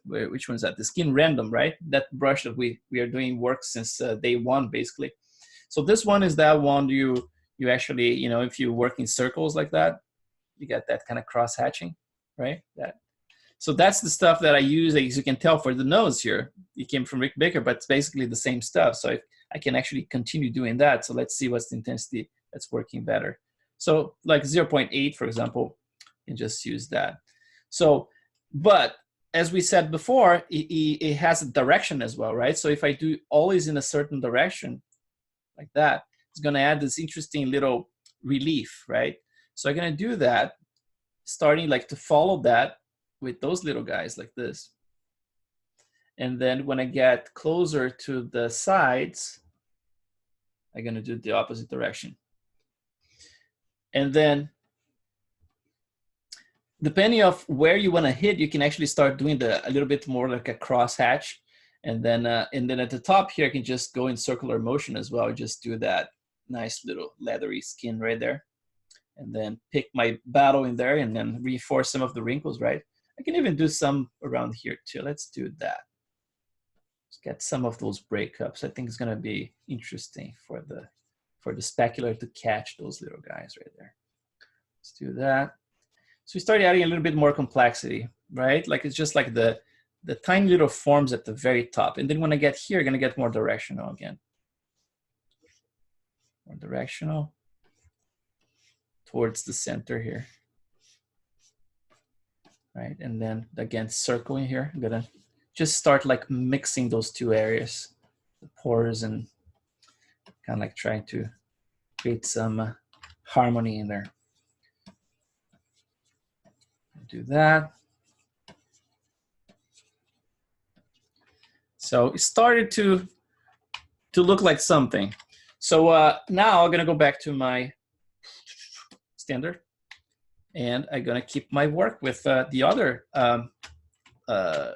which one is that? The skin random, right? That brush that we are doing work since day one, basically. So this one is that one you actually, you know, if you work in circles like that, you get that kind of cross hatching, right? So that's the stuff that I use, as you can tell, for the nose here. It came from Rick Baker, but it's basically the same stuff. So I can actually continue doing that. So let's see what's the intensity that's working better. So like 0.8, for example, and just use that. So, but as we said before, it has a direction as well, right? So if I do always in a certain direction, like that, it's going to add this interesting little relief, right? So I'm going to do that, starting like to follow that with those little guys like this. And then when I get closer to the sides, I'm going to do the opposite direction. And then depending of where you want to hit, you can actually start doing a little bit more like a cross hatch. And then at the top here, I can just go in circular motion as well. Just do that nice little leathery skin right there. And then pick my battle in there and then reinforce some of the wrinkles, right? I can even do some around here too. Let's do that. Let's get some of those breakups. I think it's gonna be interesting for the specular to catch those little guys right there. Let's do that. So we start adding a little bit more complexity, right? Like it's just like the tiny little forms at the very top. And then when I get here, I'm gonna get more directional again. More directional towards the center here, right? And then again, circling here. I'm gonna just start like mixing those two areas, the pores, and kind of like trying to create some harmony in there. Do that. So it started to look like something. So now I'm gonna go back to my standard, and I'm gonna keep my work with the other how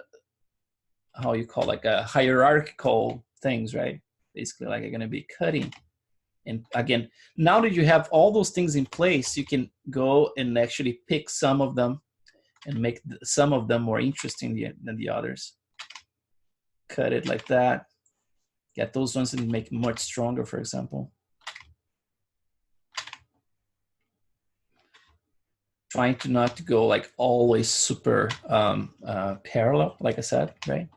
you call like a hierarchical things, right? Basically, like I'm gonna be cutting. And again, now that you have all those things in place, you can go and actually pick some of them and make some of them more interesting than the others. Cut it like that. Get those ones and make it much stronger, for example. Trying to not to go like always super parallel, like I said, right?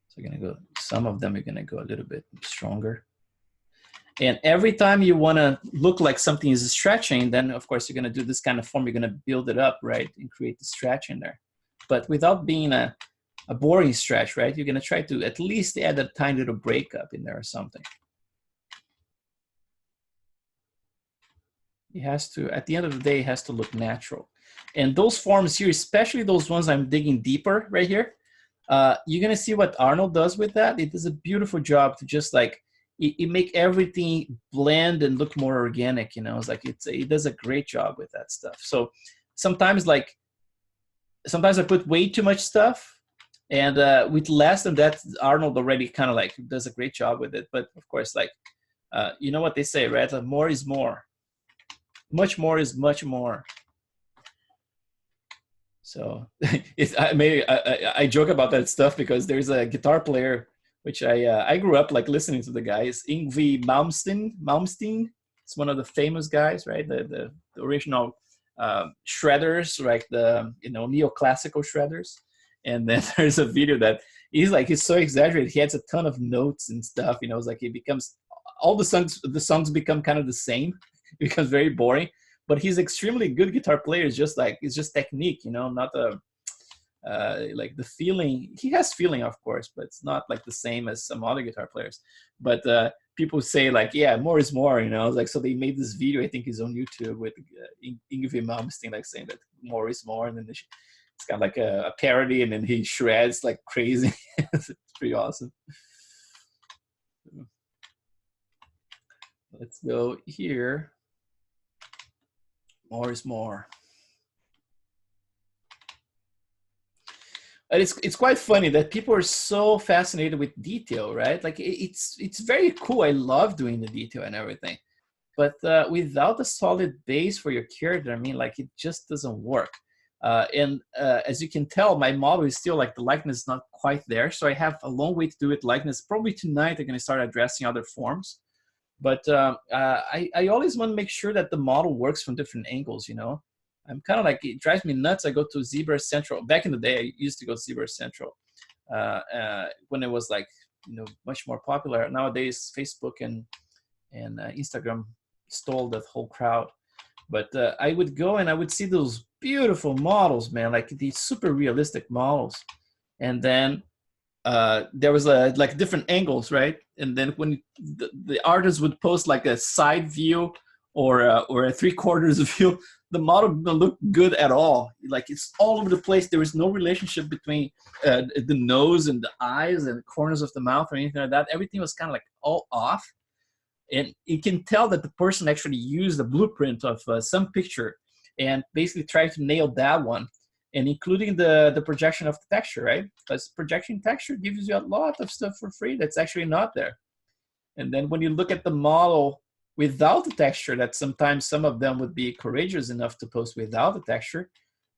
So you're gonna go, some of them are gonna go a little bit stronger. And every time you wanna look like something is stretching, then of course you're gonna do this kind of form, you're gonna build it up, right? And create the stretch in there. But without being a boring stretch, right? You're gonna try to at least add a tiny little breakup in there or something. It has to, at the end of the day, it has to look natural. And those forms here, especially those ones I'm digging deeper right here, you're gonna see what Arnold does with that. It does a beautiful job to just like, it make everything blend and look more organic, you know? It's like, it does a great job with that stuff. So sometimes I put way too much stuff, and with less than that, Arnold already kind of like does a great job with it. But of course, like, you know what they say, right? Like, more is more. Much more is much more. So I joke about that stuff because there's a guitar player, which I grew up like listening to the guys, Yngwie Malmsteen. It's one of the famous guys, right? The original shredders, like the neoclassical shredders. And then there's a video that he's so exaggerated. He has a ton of notes and stuff. It's like it becomes, all the songs become kind of the same. It becomes very boring. But he's extremely good guitar player. It's just technique, not like the feeling. He has feeling, of course, but it's not like the same as some other guitar players. But people say like, yeah, more is more, Like, so they made this video, I think it's on YouTube, with Yngwie Malmsteen, like saying that more is more, and then it's kind of like a parody, and then he shreds like crazy. It's pretty awesome. Let's go here. More is more. And it's quite funny that people are so fascinated with detail, right? Like it's very cool. I love doing the detail and everything, but without a solid base for your character, I mean, like it just doesn't work. And as you can tell, my model is still like the likeness is not quite there, so I have a long way to do with likeness. Probably tonight I'm going to start addressing other forms. But I always want to make sure that the model works from different angles, I'm kind of like, it drives me nuts. I go to ZBrush Central. Back in the day, I used to go to ZBrush Central when it was like, much more popular. Nowadays, Facebook and Instagram stole that whole crowd. But I would go and I would see those beautiful models, man, like these super realistic models. And then there was like different angles, right? And then when the artist would post like a side view or a three-quarters view, the model didn't look good at all. Like it's all over the place. There was no relationship between the nose and the eyes and the corners of the mouth or anything like that. Everything was kind of like all off. And you can tell that the person actually used a blueprint of some picture and basically tried to nail that one, and including the projection of the texture, right? Because projection texture gives you a lot of stuff for free that's actually not there. And then when you look at the model without the texture, that sometimes some of them would be courageous enough to post without the texture,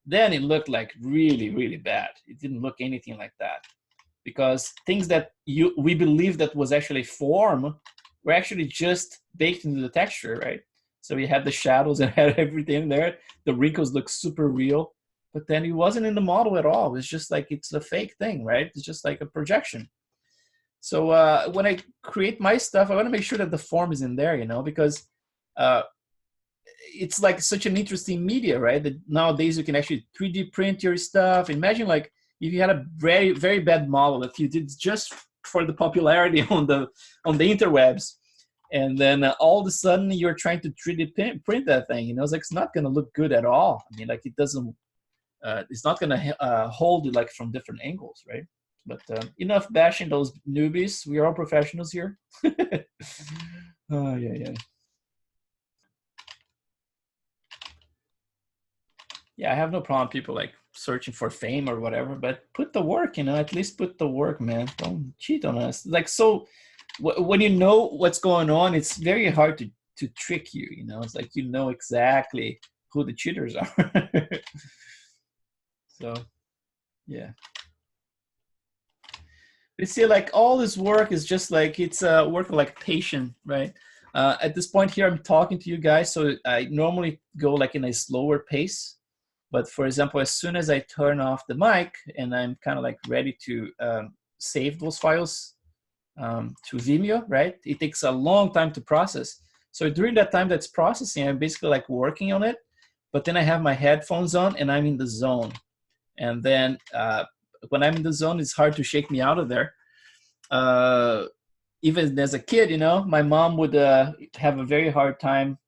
then it looked like really, really bad. It didn't look anything like that, because things that we believe that was actually form were actually just baked into the texture, right? So we had the shadows and had everything there. The wrinkles look super real, but then it wasn't in the model at all. It's just like it's a fake thing, right? It's just like a projection. So when I create my stuff, I want to make sure that the form is in there, you know, because uh, it's like such an interesting media, right? That nowadays you can actually 3D print your stuff. Imagine like if you had a very, very bad model that you did just for the popularity on the interwebs, and then all of a sudden you're trying to 3D print that thing. You know, it's like it's not going to look good at all. I mean, like it doesn't. It's not going to hold it like from different angles, right? But enough bashing those newbies. We are all professionals here. Oh yeah, yeah. Yeah, I have no problem people like searching for fame or whatever, but put the work, you know, at least put the work, man. Don't cheat on us. Like, so when you know what's going on, it's very hard to trick you, you know. It's like you know exactly who the cheaters are. So, yeah. You see, like all this work is just like it's a work of like patience, right? At this point here, I'm talking to you guys, so I normally go like in a slower pace. But for example, as soon as I turn off the mic and I'm kind of like ready to save those files to Vimeo, right? It takes a long time to process. So during that time that's processing, I'm basically like working on it, but then I have my headphones on and I'm in the zone. And then when I'm in the zone, it's hard to shake me out of there. Uh, Even as a kid, you know, my mom would have a very hard time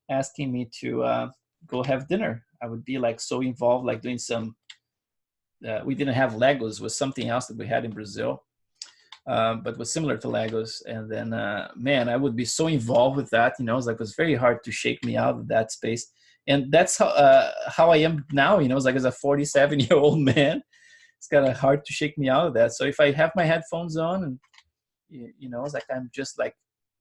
asking me to go have dinner. I would be like so involved, like doing some. We didn't have Legos; was something else that we had in Brazil, but was similar to Legos. And then, man, I would be so involved with that. You know, it was very hard to shake me out of that space. And that's how I am now. You know, it's like as a 47-year-old man, it's kind of hard to shake me out of that. So if I have my headphones on and you know, it's like I'm just like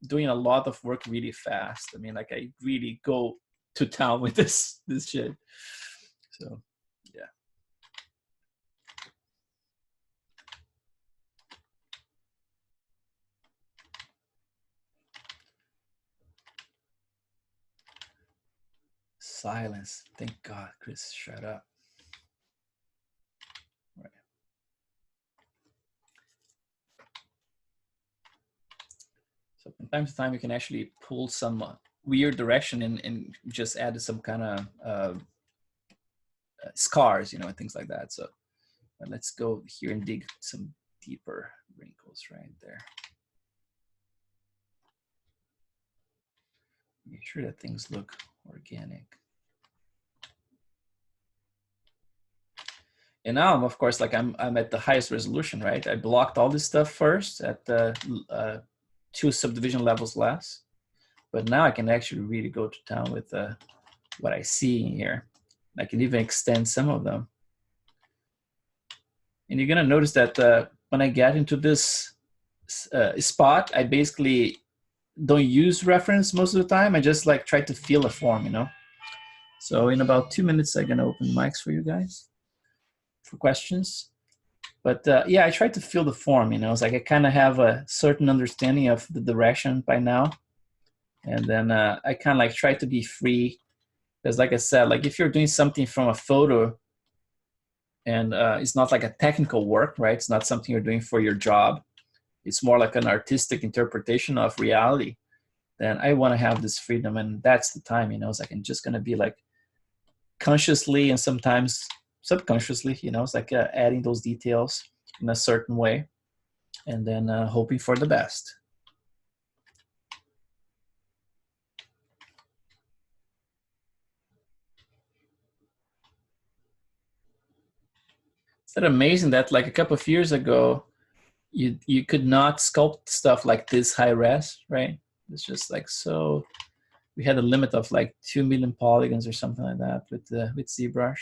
doing a lot of work really fast. I mean, like I really go to town with this shit. So yeah. Silence. Thank God, Kris, shut up. Right. So from time to time, you can actually pull some weird direction and just add some kind of scars, you know, and things like that. So let's go here and dig some deeper wrinkles right there. Make sure that things look organic. And now, of course, like I'm at the highest resolution, right? I blocked all this stuff first at the 2 subdivision levels less, but now I can actually really go to town with what I see in here. I can even extend some of them. And you're gonna notice that when I get into this spot, I basically don't use reference most of the time. I just like try to feel a form, you know? So in about 2 minutes, I'm gonna open mics for you guys for questions. But yeah, I tried to feel the form, you know, it's like I kind of have a certain understanding of the direction by now. And then I kind of like try to be free. Because like I said, like if you're doing something from a photo and it's not like a technical work, right? It's not something you're doing for your job. It's more like an artistic interpretation of reality. Then I want to have this freedom. And that's the time, you know, it's like I'm just going to be like consciously and sometimes subconsciously, you know, it's like adding those details in a certain way. and then hoping for the best. Is that amazing that like a couple of years ago, you could not sculpt stuff like this high res, right? It's just like so. We had a limit of like 2 million polygons or something like that with ZBrush.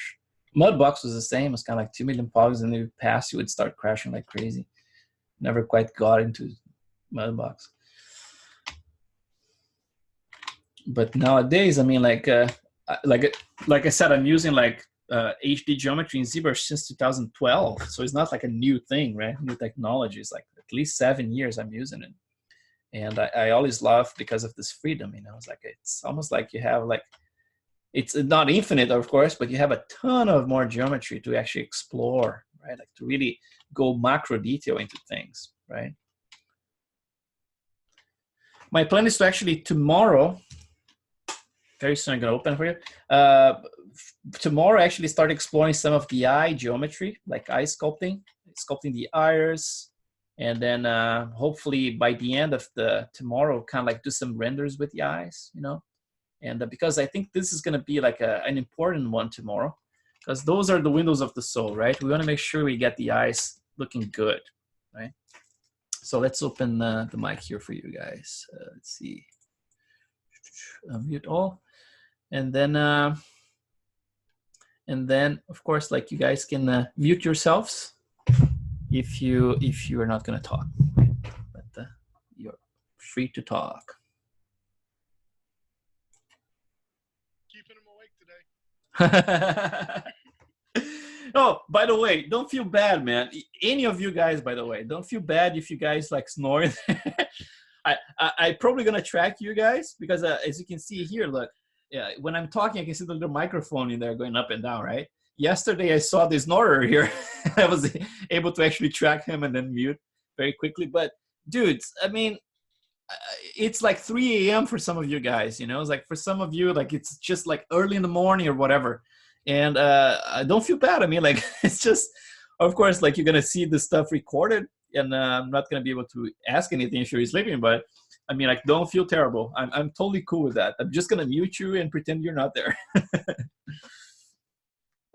Mudbox was the same. It's kind of like 2 million polygons, and if you pass, you would start crashing like crazy. Never quite got into Mudbox. But nowadays, I mean, like I said, I'm using like HD geometry in ZBrush since 2012. So it's not like a new thing, right? New technology. It's like at least 7 years I'm using it. And I always love because of this freedom, you know. It's like it's almost like you have like, it's not infinite, of course, but you have a ton of more geometry to actually explore, right? Like to really go macro detail into things, right? My plan is to actually tomorrow, very soon I'm gonna open for you. Tomorrow actually start exploring some of the eye geometry, like eye sculpting the iris, and then hopefully by the end of the tomorrow, kind of like do some renders with the eyes, you know. And because I think this is going to be like an important one tomorrow, because those are the windows of the soul, right? We want to make sure we get the eyes looking good, right? So let's open the mic here for you guys. Let's see. Mute all, and then of course, like you guys can mute yourselves if you are not going to talk, but you're free to talk. Keeping him awake today. Oh, by the way, don't feel bad, man. Any of you guys, by the way, don't feel bad if you guys like snore. I probably gonna track you guys because as you can see here, look, yeah, when I'm talking, I can see the little microphone in there going up and down, right? Yesterday, I saw this snorer here. I was able to actually track him and then mute very quickly. But dudes, I mean, it's like 3 a.m. for some of you guys, you know. It's like for some of you, like it's just like early in the morning or whatever. And I don't feel bad. I mean, like it's just, of course, like you're gonna see this stuff recorded, and I'm not gonna be able to ask anything if you're sleeping. But I mean, like, don't feel terrible. I'm totally cool with that. I'm just gonna mute you and pretend you're not there.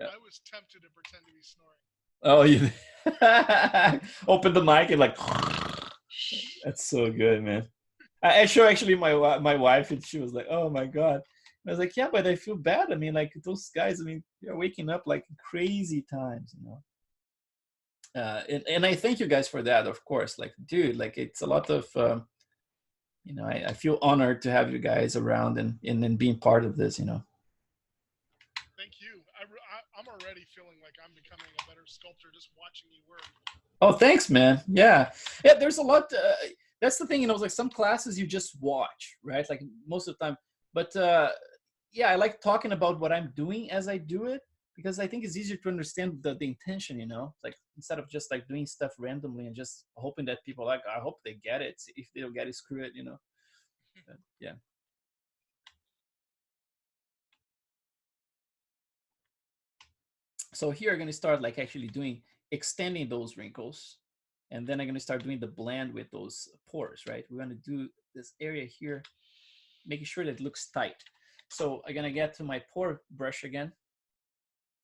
Yeah. I was tempted to pretend to be snoring. Oh, you open the mic and like, that's so good, man. I showed actually my wife, and she was like, "Oh my god." I was like, "Yeah, but I feel bad. I mean, like those guys. I mean, they're waking up like crazy times, you know." And I thank you guys for that, of course. Like, dude, like it's a lot of, you know, I feel honored to have you guys around and being part of this, you know. Thank you. I'm already feeling like I'm becoming a better sculptor just watching you work. Oh, thanks, man. Yeah. There's a lot. That's the thing, you know. Like some classes you just watch, right? Like most of the time. But yeah, I like talking about what I'm doing as I do it, because I think it's easier to understand the intention, you know. Like instead of just like doing stuff randomly and just hoping that people like, I hope they get it. If they don't get it, screw it, you know. But, yeah. So here I'm going to start like actually extending those wrinkles. And then I'm going to start doing the blend with those pores, right? We're going to do this area here, making sure that it looks tight. So I'm going to get to my pore brush again.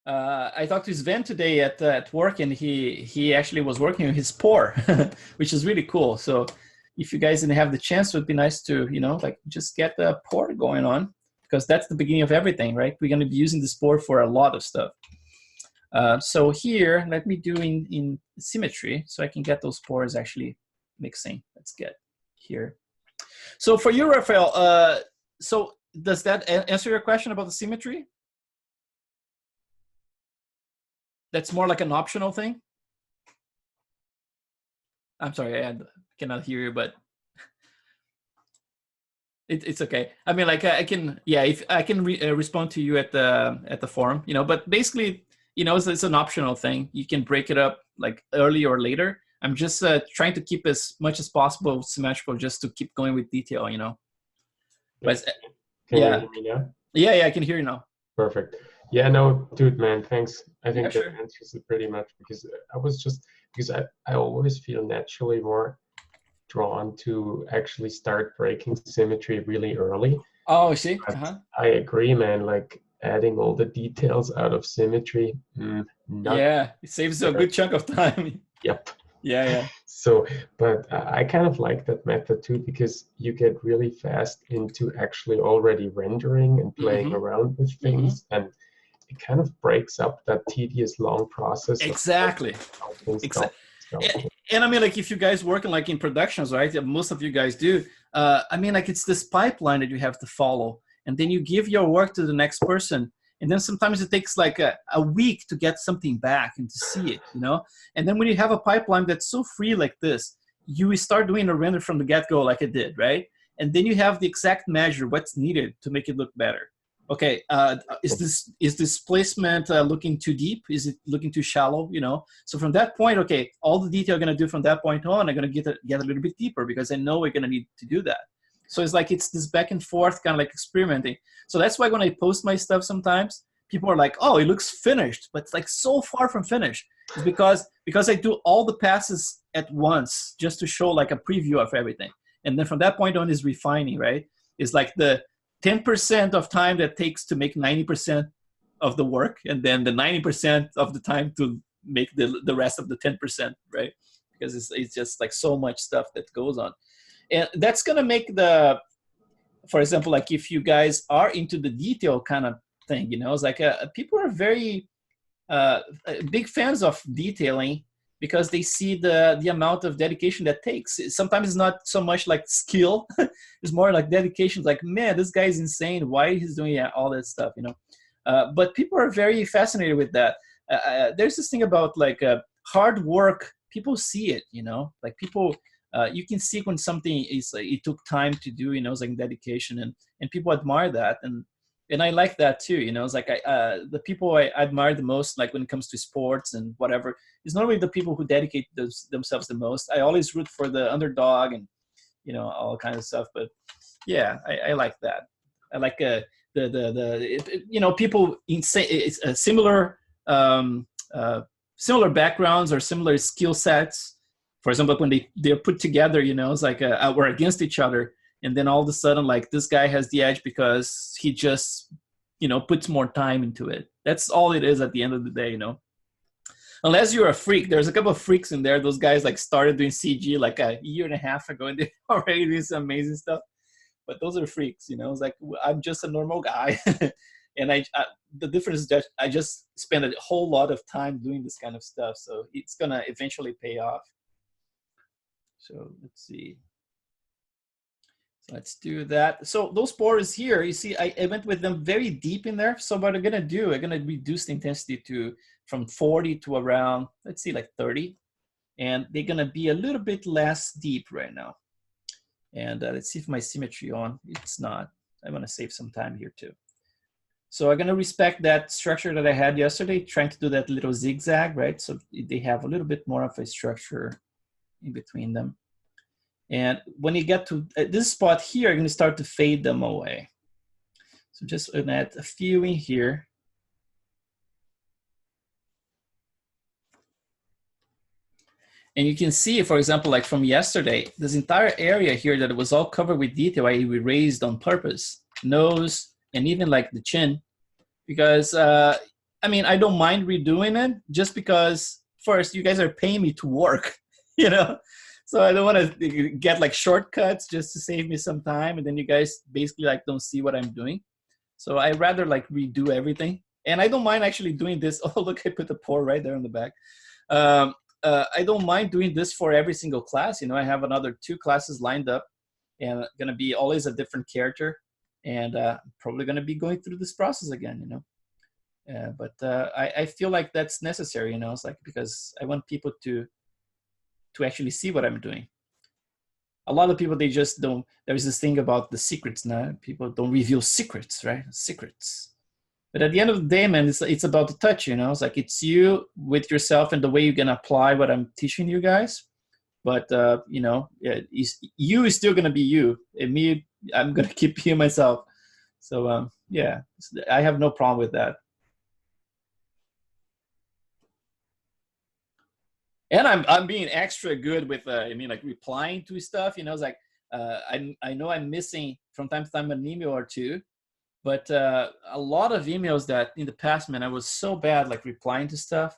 I talked to Sven today at work, and he actually was working on his pore, which is really cool. So if you guys didn't have the chance, it would be nice to, you know, like just get the pore going on, because that's the beginning of everything, right? We're going to be using this pore for a lot of stuff. So here, let me do in symmetry so I can get those pores actually mixing. Let's get here. So for you, Rafael, so does that answer your question about the symmetry? That's more like an optional thing? I'm sorry, I cannot hear you, but it's okay. I mean, like I can, yeah, if I can respond to you at the forum, you know, but basically, you know, it's an optional thing. You can break it up like early or later. I'm just trying to keep as much as possible symmetrical, just to keep going with detail, you know. But can you hear me now? Yeah, I can hear you now. Perfect. Yeah, no, dude, man, thanks. I think sure. that answers it pretty much, because I was just because I always feel naturally more drawn to actually start breaking symmetry really early. Oh, see? But I agree, man. Like adding all the details out of symmetry, not Yeah, it saves you a good chunk of time. Yep. Yeah. So, but I kind of like that method too, because you get really fast into actually already rendering and playing around with things, and it kind of breaks up that tedious long process Exactly. of sculpting. And I mean, like, if you guys working like in productions, right? Most of you guys do. I mean, like, it's this pipeline that you have to follow, and then you give your work to the next person, and then sometimes it takes like a week to get something back and to see it, you know. And then when you have a pipeline that's so free like this, you start doing a render from the get-go, like I did, right? And then you have the exact measure what's needed to make it look better. Okay, is this placement looking too deep? Is it looking too shallow? You know, so from that point, okay, all the detail I'm gonna do from that point on, I'm gonna get a little bit deeper because I know we're gonna need to do that. So it's like it's this back and forth kind of like experimenting. So that's why when I post my stuff, sometimes people are like, "Oh, it looks finished," but it's like so far from finished. It's because I do all the passes at once just to show like a preview of everything, and then from that point on is refining, right? It's like the 10% of time that takes to make 90% of the work, and then the 90% of the time to make the rest of the 10%, right? Because it's just like so much stuff that goes on. And that's going to make for example, like if you guys are into the detail kind of thing, you know, it's like people are very big fans of detailing because they see the amount of dedication that takes. Sometimes it's not so much like skill, it's more like dedication. It's like, man, this guy is insane. Why he's doing all that stuff, you know? But people are very fascinated with that. There's this thing about like hard work. People see it, you know, like people, you can see when something is like, it took time to do, you know, it's like dedication, and people admire that. And I like that too, you know. It's like the people I admire the most, like when it comes to sports and whatever, is normally the people who dedicate themselves the most. I always root for the underdog and, you know, all kinds of stuff. But yeah, I like that. I like you know, people in similar similar backgrounds or similar skill sets. For example, when they're put together, you know, it's like we're against each other. And then all of a sudden, like, this guy has the edge because he just, you know, puts more time into it. That's all it is at the end of the day, you know. Unless you're a freak. There's a couple of freaks in there. Those guys, like, started doing CG like a year and a half ago, and they're already doing some amazing stuff. But those are freaks, you know. It's like, I'm just a normal guy. And the difference is that I just spend a whole lot of time doing this kind of stuff. So it's going to eventually pay off. So let's see. So let's do that. So those pores here, you see, I went with them very deep in there. So what I'm gonna do, I'm gonna reduce the intensity from 40 to around, let's see, like 30. And they're gonna be a little bit less deep right now. And let's see if my symmetry on. It's not. I'm gonna save some time here too. So I'm gonna respect that structure that I had yesterday, trying to do that little zigzag, right? So they have a little bit more of a structure in between them. And when you get to this spot here, you're going to start to fade them away. So just add a few in here. And you can see, for example, like from yesterday, this entire area here that was all covered with detail, I erased on purpose. Nose, and even like the chin. Because, I mean, I don't mind redoing it just because, first, you guys are paying me to work, you know? So I don't want to get like shortcuts just to save me some time, and then you guys basically like don't see what I'm doing. So I rather like redo everything, and I don't mind actually doing this. Oh, look, I put the pore right there on the back. I don't mind doing this for every single class. You know, I have another 2 classes lined up, and going to be always a different character, and probably going to be going through this process again. You know, but I feel like that's necessary. You know, it's like because I want people to actually see what I'm doing. A lot of people, they just don't, there's this thing about the secrets now. People don't reveal secrets, right? Secrets. But at the end of the day, man, it's about the touch, you know? It's like, it's you with yourself and the way you're going to apply what I'm teaching you guys. But, you know, you is still going to be you. And me, I'm going to keep being myself. So, yeah, I have no problem with that. And I'm being extra good with I mean, like replying to stuff. You know, it's like I know I'm missing from time to time an email or two, but a lot of emails that in the past, man, I was so bad like replying to stuff.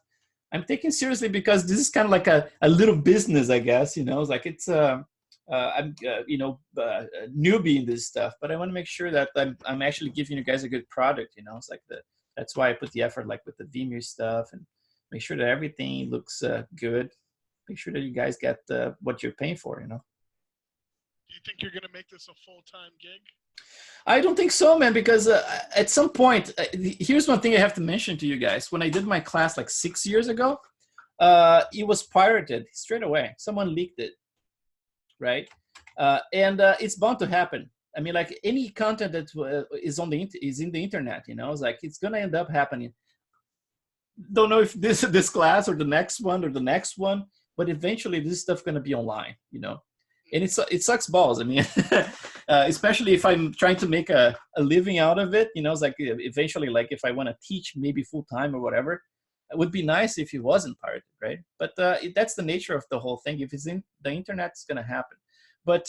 I'm taking seriously because this is kind of like a little business, I guess. You know, it's like it's I'm you know, a newbie in this stuff, but I want to make sure that I'm actually giving you guys a good product. You know, it's like that's why I put the effort like with the Vimeo stuff and make sure that everything looks good. Make sure that you guys get what you're paying for. You know. Do you think you're going to make this a full-time gig? I don't think so, man, because at some point, here's one thing I have to mention to you guys. When I did my class like 6 years ago, it was pirated straight away. Someone leaked it, right? And it's bound to happen. I mean, like any content that is in the internet, you know, it's like it's gonna end up happening. Don't know if this class or the next one, but eventually this stuff gonna be online, you know. And it sucks balls. I mean, especially if I'm trying to make a living out of it, you know, it's like eventually, like if I want to teach maybe full time or whatever, it would be nice if it wasn't pirated, right? But that's the nature of the whole thing. If it's in the internet, it's going to happen. But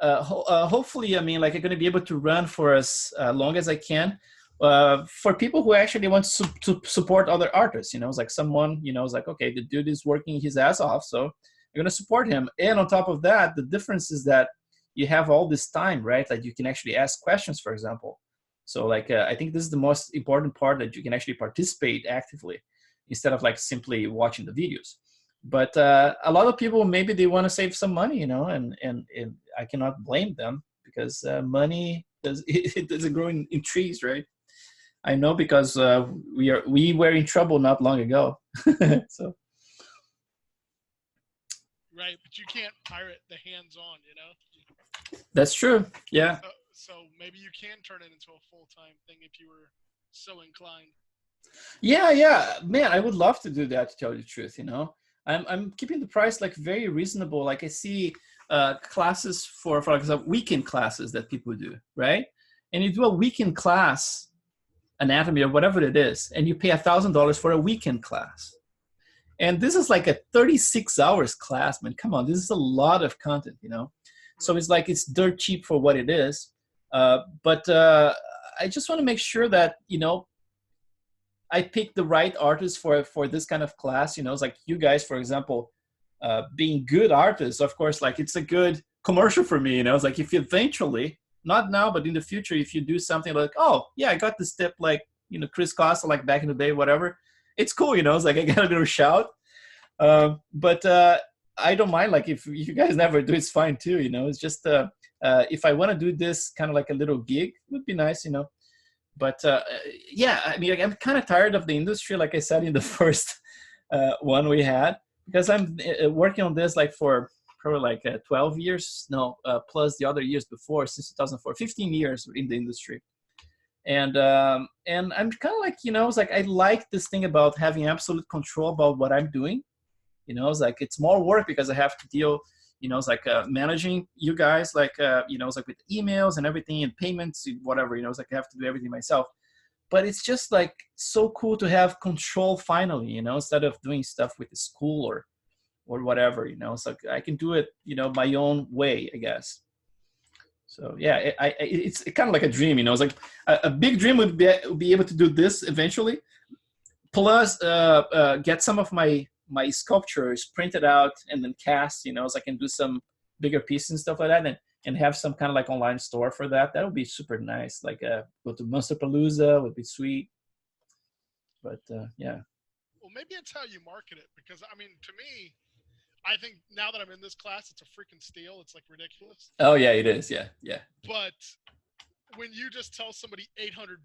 hopefully, I mean, like I'm going to be able to run for as long as I can for people who actually want to support other artists. You know, it's like someone, you know, it's like, okay, the dude is working his ass off, so I'm going to support him. And on top of that, the difference is that you have all this time, right? Like you can actually ask questions, for example. So like, I think this is the most important part, that you can actually participate actively instead of like simply watching the videos. But a lot of people, maybe they want to save some money, you know, and I cannot blame them because money it doesn't grow in trees, right? I know because we were in trouble not long ago. So. Right, but you can't pirate the hands-on, you know? That's true, yeah. So maybe you can turn it into a full-time thing if you were so inclined. Yeah, man, I would love to do that, to tell you the truth, you know? I'm keeping the price like very reasonable. Like I see classes for example, weekend classes that people do, right? And you do a weekend class, anatomy or whatever it is, and you pay $1,000 for a weekend class. And this is like a 36 hours class, man. Come on, this is a lot of content, you know? So it's like, it's dirt cheap for what it is. But I just want to make sure that, you know, I pick the right artists for this kind of class. You know, it's like you guys, for example, being good artists, of course, like it's a good commercial for me, you know? It's like if you eventually, not now, but in the future, if you do something like, oh, yeah, I got this tip, like, you know, Kris Costa, like back in the day, whatever. It's cool, you know, it's like I got a little shout. But I don't mind, like if you guys never do, it's fine too, you know. It's just if I want to do this kind of like a little gig, it would be nice, you know. But yeah, I mean, I'm kind of tired of the industry, like I said in the first one we had, because I'm working on this like for probably like 12 years, no, plus the other years before, since 2004, 15 years in the industry. And I'm kind of like, you know, it's like I like this thing about having absolute control about what I'm doing. You know, it's like it's more work because I have to deal, you know, it's like managing you guys, like you know, it's like with emails and everything and payments, whatever, you know, it's like I have to do everything myself. But it's just like so cool to have control finally, you know, instead of doing stuff with the school or whatever, you know. It's like I can do it, you know, my own way, I guess. So yeah, it's kind of like a dream, you know. It's like a big dream would be able to do this eventually, plus get some of my sculptures printed out and then cast, you know, so I can do some bigger pieces and stuff like that, and have some kind of like online store for that. That would be super nice. Like go to Monsterpalooza would be sweet. But yeah. Well, maybe it's how you market it, because I mean, to me, I think now that I'm in this class, it's a freaking steal. It's like ridiculous. Oh yeah, it is. Yeah. But when you just tell somebody $800,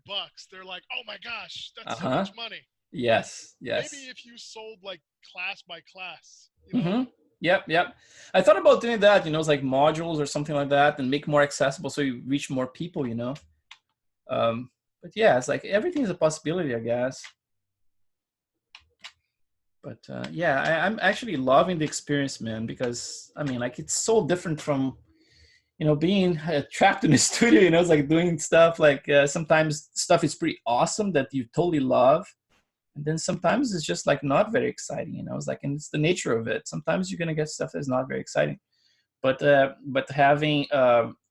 they're like, "Oh my gosh, that's so much money." Yes. Maybe if you sold like class by class, you know? Mm-hmm. Yep. I thought about doing that, you know, it's like modules or something like that, and make more accessible so you reach more people, you know. But yeah, it's like everything is a possibility, I guess. But yeah, I'm actually loving the experience, man, because I mean, like it's so different from, you know, being trapped in a studio, you know. It's like doing stuff like sometimes stuff is pretty awesome that you totally love, And then sometimes it's just like not very exciting, you know. It's like, and it's the nature of it. Sometimes you're gonna get stuff that's not very exciting. But having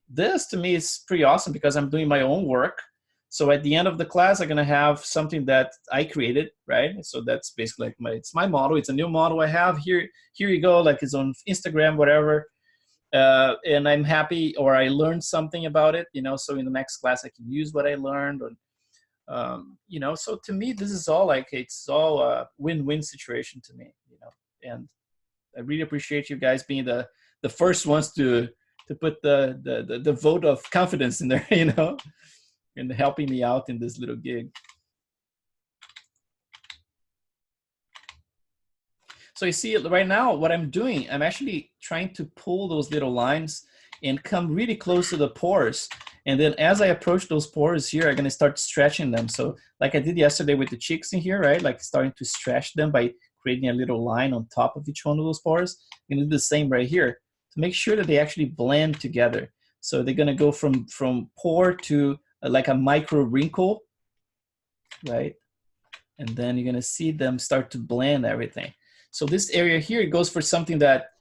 this to me is pretty awesome because I'm doing my own work. So at the end of the class, I'm gonna have something that I created, right? So that's basically like it's my model. It's a new model I have here. Here you go, like it's on Instagram, whatever. And I'm happy, or I learned something about it, you know. So in the next class, I can use what I learned, you know. So to me, this is all like it's all a win-win situation to me, you know. And I really appreciate you guys being the first ones to put the vote of confidence in there, you know, and helping me out in this little gig. So you see, right now, what I'm doing, I'm actually trying to pull those little lines and come really close to the pores. And then as I approach those pores here, I'm gonna start stretching them. So like I did yesterday with the cheeks in here, right? Like starting to stretch them by creating a little line on top of each one of those pores. I'm gonna do the same right here to make sure that they actually blend together. So they're gonna go from pore to like a micro wrinkle, right? And then you're gonna see them start to blend everything. So this area here, it goes for something that,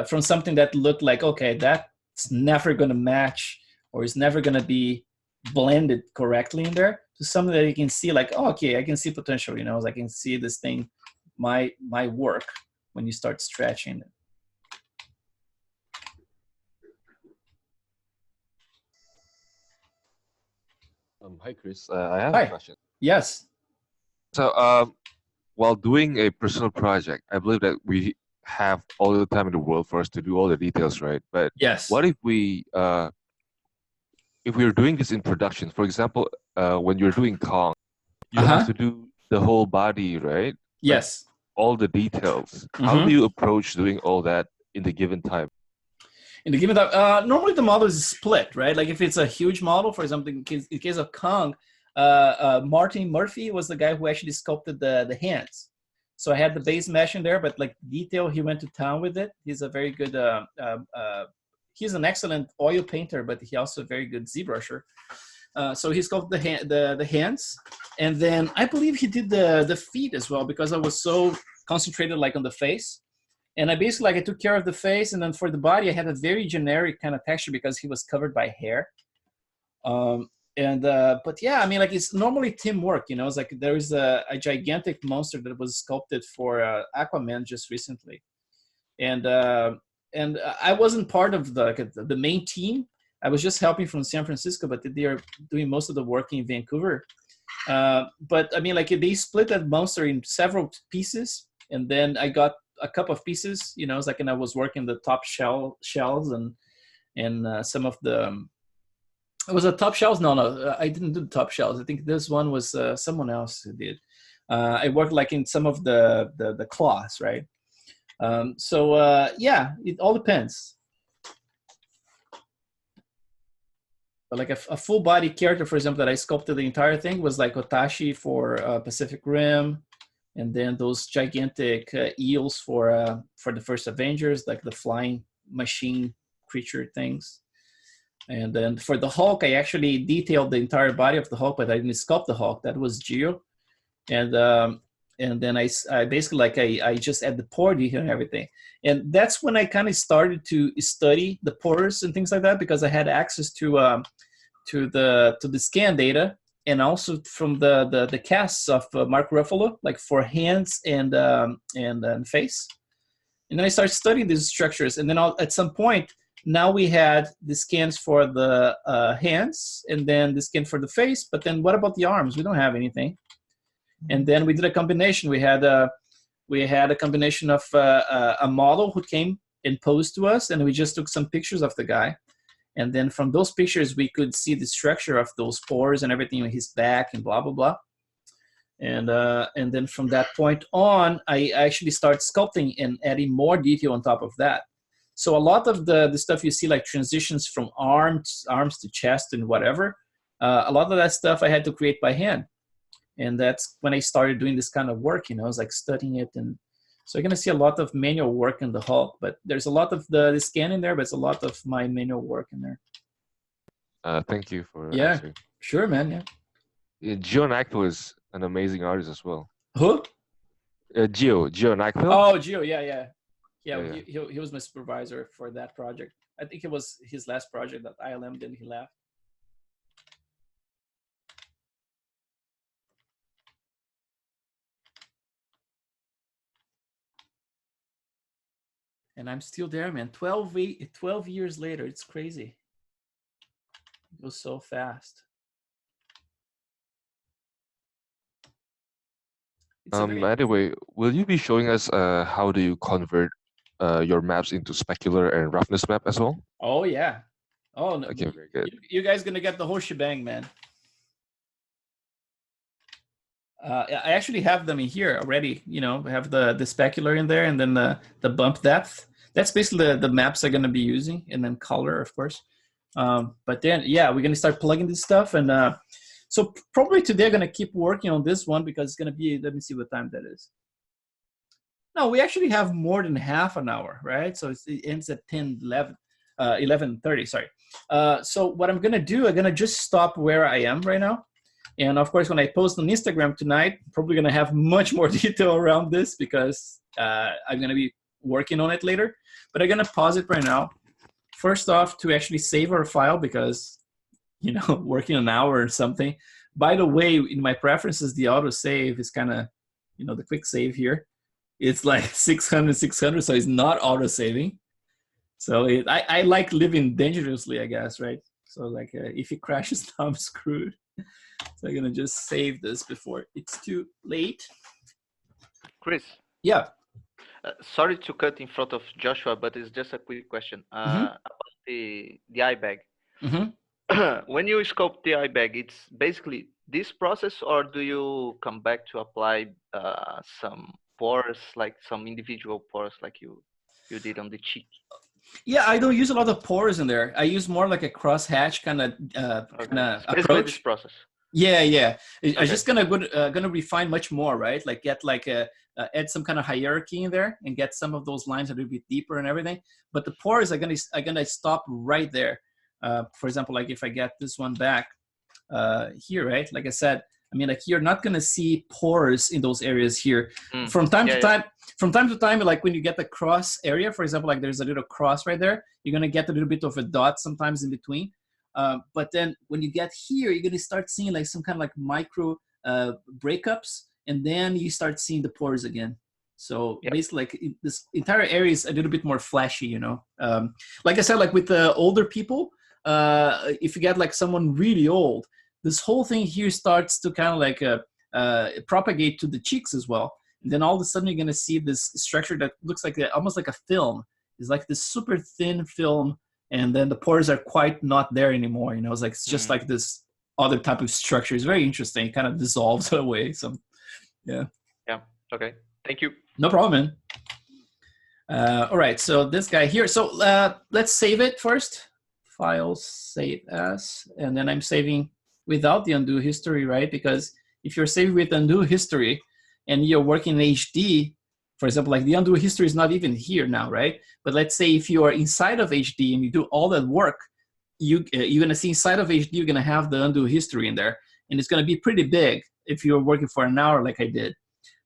from something that looked like, okay, that's never gonna match, or it's never gonna be blended correctly in there, to something that you can see like, oh, okay, I can see potential, you know, I can see this thing, my work, when you start stretching it. Hi, Chris. I have Hi. a question. Yes. So, while doing a personal project, I believe that we have all the time in the world for us to do all the details, right? But yes, what if we're doing this in production? For example, when you're doing Kong, you have to do the whole body, right? Yes. Like all the details. How do you approach doing all that in the given time? In the given time, normally the model is split, right? Like if it's a huge model, for example, in case of Kong, Martin Murphy was the guy who actually sculpted the hands. So I had the base mesh in there, but like detail, he went to town with it. He's a very good, he's an excellent oil painter, but he also a very good ZBrusher. So he sculpted the hands, and then I believe he did the feet as well, because I was so concentrated like on the face. And I basically like I took care of the face, and then for the body I had a very generic kind of texture because he was covered by hair. But yeah, I mean, like it's normally teamwork, you know. It's like there is a gigantic monster that was sculpted for Aquaman just recently, and I wasn't part of the main team. I was just helping from San Francisco, but they are doing most of the work in Vancouver. But I mean, like they split that monster in several pieces, and then I got a couple of pieces, you know. It's like, and I was working the top shells and some of the. It was a top shells. No, I didn't do the top shells. I think this one was someone else who did. I worked like in some of the claws, right? Yeah, it all depends. But like a full body character, for example, that I sculpted the entire thing was like Otashi for Pacific Rim, and then those gigantic eels for the first Avengers, like the flying machine creature things. And then for the Hulk, I actually detailed the entire body of the Hulk, but I didn't sculpt the Hulk. That was Geo. And then I basically like I just add the pore detail and everything. And that's when I kind of started to study the pores and things like that, because I had access to the scan data, and also from the casts of Mark Ruffalo, like for hands and face. And then I started studying these structures, and then at some point, now we had the scans for the hands, and then the scan for the face. But then what about the arms? We don't have anything. And then we did a combination. We had a combination of a model who came and posed to us, and we just took some pictures of the guy. And then from those pictures, we could see the structure of those pores and everything on his back and blah, blah, blah. And then from that point on, I actually started sculpting and adding more detail on top of that. So a lot of the stuff you see, like transitions from arms to chest and whatever, a lot of that stuff I had to create by hand. And that's when I started doing this kind of work, you know. I was like studying it. And so you're going to see a lot of manual work in the Hulk, but there's a lot of the scan in there, but it's a lot of my manual work in there. Thank you for yeah answering. Sure, man. Yeah, John Acto is an amazing artist as well. Who? Gio Nyquil. Oh, Gio. Yeah. Yeah. He was my supervisor for that project. I think it was his last project at ILM. Then he left. And I'm still there, man. 12 years later. It's crazy. It goes so fast. Anyway, will you be showing us how do you convert your maps into specular and roughness map as well? Oh yeah. Oh no. Okay, very good. You guys gonna get the whole shebang, man. I actually have them in here already. You know, I have the specular in there, and then the bump depth. That's basically the maps I'm gonna be using, and then color, of course. But then, yeah, we're gonna start plugging this stuff, and so probably today I'm gonna keep working on this one because it's gonna be. Let me see what time that is. No, we actually have more than half an hour, right? So it ends at 11:30. Sorry. So what I'm gonna do, I'm gonna just stop where I am right now. And of course, when I post on Instagram tonight, I'm probably going to have much more detail around this because I'm going to be working on it later. But I'm going to pause it right now. First off, to actually save our file because, you know, working an hour or something. By the way, in my preferences, the autosave is kind of, you know, the quick save here. It's like 600, so it's not auto-saving. So I like living dangerously, I guess, right? So like if it crashes, I'm screwed. So I'm gonna just save this before it's too late. Chris. Yeah. Sorry to cut in front of Joshua, but it's just a quick question about the eye bag. When you sculpt the eye bag, it's basically this process, or do you come back to apply some pores, like some individual pores, like you did on the cheek? Yeah, I don't use a lot of pores in there. I use more like a cross-hatch kind of approach. This process. Yeah. I'm just gonna refine much more, right? Like get like add some kind of hierarchy in there and get some of those lines a little bit deeper and everything. But the pores are gonna stop right there. For example, like if I get this one back here, right? Like I said, I mean, like you're not gonna see pores in those areas here. From time to time, like when you get the cross area, for example, like there's a little cross right there, you're gonna get a little bit of a dot sometimes in between. But then when you get here, you're gonna start seeing like some kind of like micro breakups, and then you start seeing the pores again. So basically, like this entire area is a little bit more flashy, you know. Like I said, like with the older people, if you get like someone really old, this whole thing here starts to kind of like propagate to the cheeks as well. And then all of a sudden, you're gonna see this structure that looks like almost like a film. It's like this super thin film. And then the pores are quite not there anymore. You know, it's like it's just like this other type of structure. It's very interesting. It kind of dissolves away. So, yeah. Yeah. Okay. Thank you. No problem, man. All right. So this guy here. So let's save it first. File, save as, and then I'm saving without the undo history, right? Because if you're saving with undo history and you're working in HD, for example, like the undo history is not even here now, right? But let's say if you are inside of HD and you do all that work, you're gonna see inside of HD, you're gonna have the undo history in there. And it's gonna be pretty big if you're working for an hour like I did.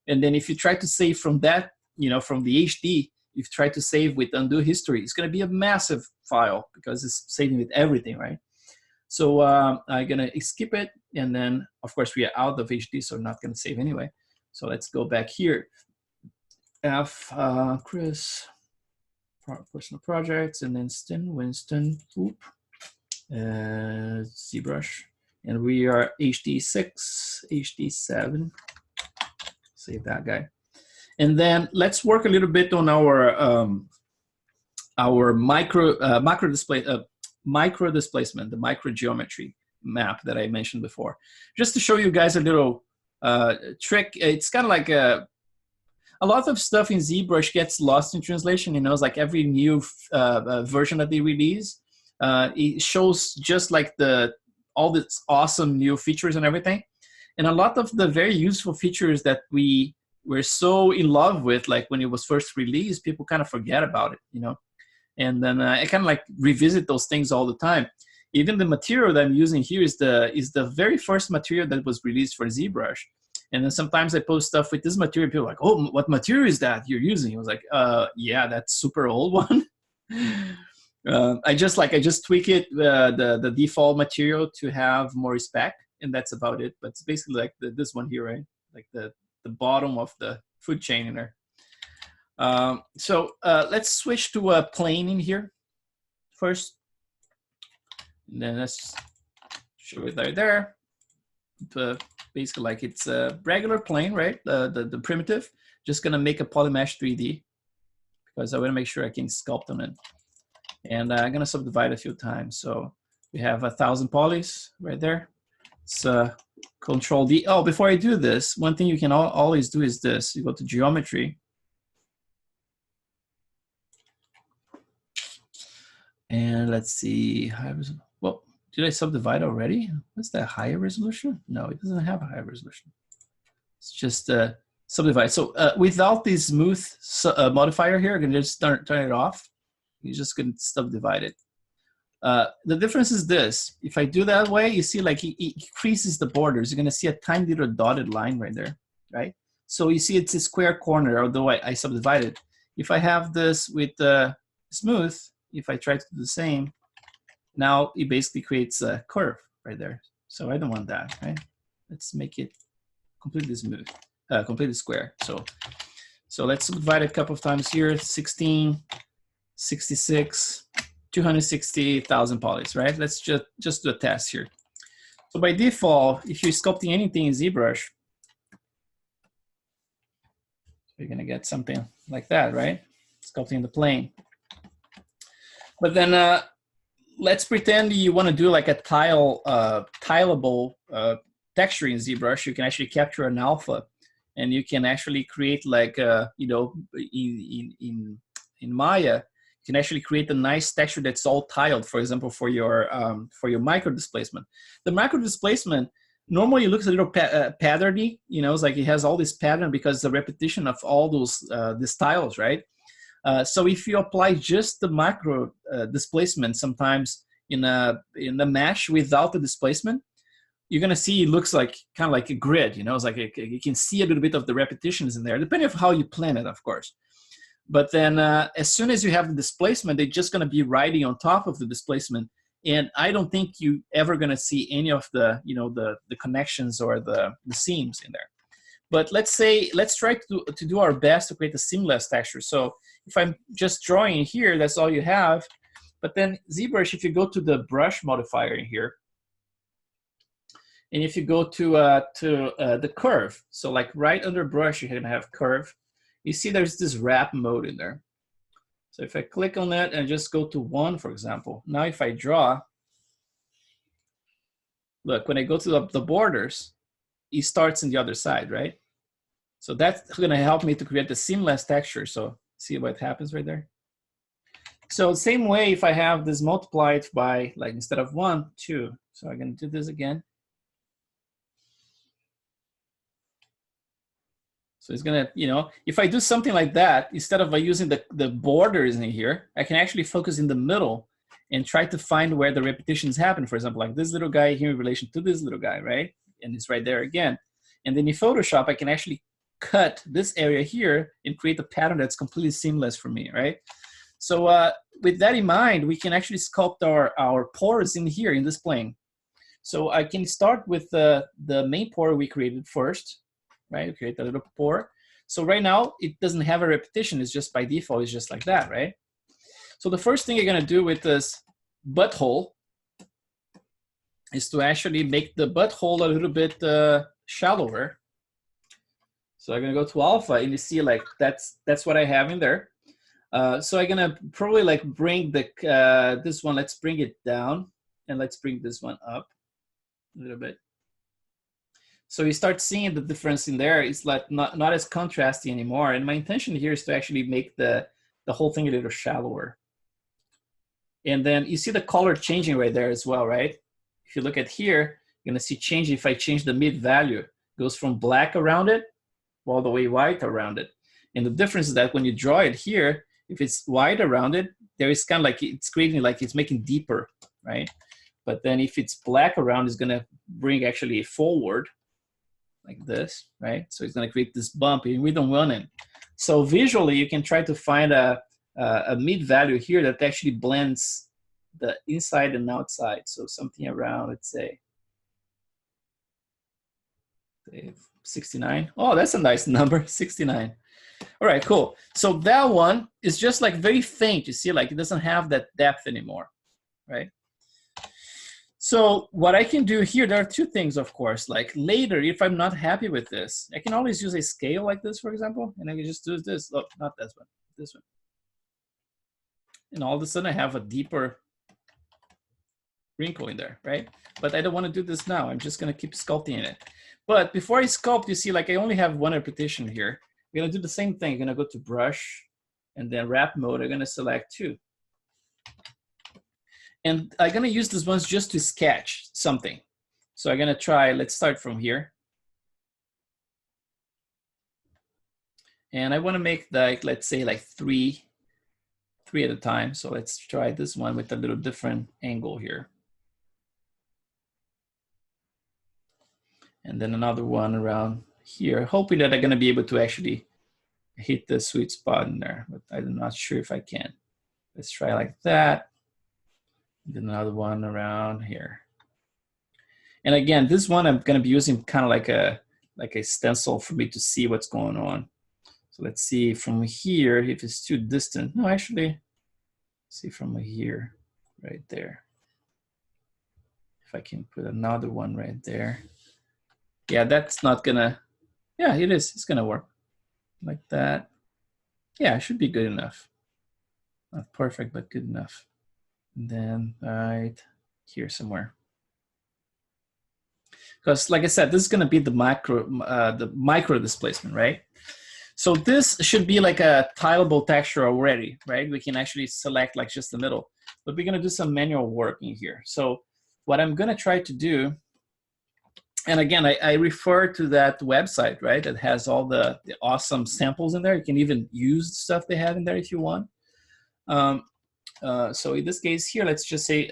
And then if you try to save from that, you know, from the HD, if you try to save with undo history, it's gonna be a massive file because it's saving with everything, right? So I'm gonna skip it. And then of course we are out of HD, so I'm not gonna save anyway. So let's go back here. Kris, personal projects, and then Winston, ZBrush, and we are HD6, HD7. Save that guy, and then let's work a little bit on our micro displacement, the micro geometry map that I mentioned before, just to show you guys a little trick. It's kind of like a lot of stuff in ZBrush gets lost in translation. You know, it's like every new version that they release, it shows just like all this awesome new features and everything. And a lot of the very useful features that we were so in love with, like when it was first released, people kind of forget about it, you know. And then I kind of like revisit those things all the time. Even the material that I'm using here is the very first material that was released for ZBrush. And then sometimes I post stuff with this material. People are like, oh, what material is that you're using? I was like, yeah, that's super old one. I just tweak it, the default material to have more spec, and that's about it. But it's basically like this one here, right? Like the bottom of the food chain in there. So let's switch to a plane in here first. And then let's show it right there. Basically like it's a regular plane, right? The primitive. Just gonna make a polymesh 3D because I wanna make sure I can sculpt on it. And I'm gonna subdivide a few times. So we have 1,000 polys right there. It's Control D. Oh, before I do this, one thing you can always do is this. You go to geometry. And let's see, well, did I subdivide already? What's that, higher resolution? No, it doesn't have a higher resolution. It's just subdivide. So without the smooth modifier here, I'm gonna just turn it off. You're just gonna subdivide it. The difference is this. If I do that way, you see like it creases the borders. You're gonna see a tiny little dotted line right there, right? So you see it's a square corner, although I subdivided. If I have this with smooth, if I try to do the same, now it basically creates a curve right there. So I don't want that, right? Let's make it completely smooth, completely square. So let's subdivide a couple of times here, 16, 66, 260,000 polys, right? Let's just do a test here. So by default, if you're sculpting anything in ZBrush, you're gonna get something like that, right? Sculpting the plane. But then let's pretend you want to do like a tileable texture in ZBrush. You can actually capture an alpha, and you can actually create like you know, in Maya, you can actually create a nice texture that's all tiled. For example, for your micro displacement. The micro displacement normally looks a little patterny. You know, it's like it has all this pattern because the repetition of all those these tiles, right? So if you apply just the macro displacement sometimes in the mesh without the displacement, you're gonna see it looks like kind of like a grid. You know, it's like you can see a little bit of the repetitions in there, depending on how you plan it, of course. But then as soon as you have the displacement, they're just gonna be riding on top of the displacement, and I don't think you ever gonna see any of the, you know, the connections or the seams in there. But let's try to do our best to create a seamless texture. So if I'm just drawing here, that's all you have. But then ZBrush, if you go to the brush modifier in here, and if you go to the curve, so like right under brush, you're gonna have curve. You see there's this wrap mode in there. So if I click on that and just go to 1, for example, now if I draw, look, when I go to the borders, it starts in the other side, right? So that's gonna help me to create the seamless texture. So see what happens right there. So same way, if I have this multiplied by, like, instead of 1, 2. So I'm gonna do this again. So it's gonna, you know, if I do something like that, instead of using the borders in here, I can actually focus in the middle and try to find where the repetitions happen. For example, like this little guy here in relation to this little guy, right? And it's right there again. And then in Photoshop, I can actually cut this area here and create a pattern that's completely seamless for me, right? So with that in mind, we can actually sculpt our pores in here in this plane. So I can start with the main pore we created first, right? Create a little pore. So right now, it doesn't have a repetition. It's just by default, it's just like that, right? So the first thing you're gonna do with this butthole is to actually make the butthole a little bit shallower. So I'm gonna go to alpha, and you see like that's what I have in there. So I'm gonna probably like bring the this one. Let's bring it down, and let's bring this one up a little bit. So you start seeing the difference in there. It's like not as contrasty anymore. And my intention here is to actually make the whole thing a little shallower. And then you see the color changing right there as well, right? If you look at here, you're gonna see change. If I change the mid value, it goes from black around it all the way white around it. And the difference is that when you draw it here, if it's white around it, there is kind of like, it's creating like it's making deeper, right? But then if it's black around, it's gonna bring actually forward. like this, right? So it's gonna create this bump, and we don't want it. So visually, you can try to find a mid value here that actually blends the inside and outside. So something around, let's say 69. Oh, that's a nice number, 69. All right, cool. So that one is just like very faint. You see, like it doesn't have that depth anymore, right? So what I can do here, there are two things, of course. Like later, if I'm not happy with this, I can always use a scale like this, for example, and I can just do this. Oh, not this one, this one. And all of a sudden I have a deeper wrinkle in there, right? But I don't want to do this now. I'm just going to keep sculpting it. But before I sculpt, you see, like I only have one repetition here. We're going to do the same thing. I'm going to go to brush and then wrap mode. I'm going to select 2. And I'm going to use these ones just to sketch something. So I'm going to try, let's start from here. And I want to make like, let's say like three at a time. So let's try this one with a little different angle here. And then another one around here, hoping that I'm going to be able to actually hit the sweet spot in there, but I'm not sure if I can. Let's try like that. Then another one around here. And again, this one I'm going to be using kind of like a stencil for me to see what's going on. So let's see from here if it's too distant. No, actually, see from here, right there. If I can put another one right there. Yeah, that's not gonna, yeah, it is. It's gonna work like that. Yeah, it should be good enough. Not perfect, but good enough. And then right here somewhere. Because like I said, this is gonna be the micro displacement, right? So this should be like a tileable texture already, right? We can actually select like just the middle, but we're gonna do some manual work in here. So what I'm gonna try to do, and again, I refer to that website, right? That has all the awesome samples in there. You can even use the stuff they have in there if you want. So in this case here, let's just say,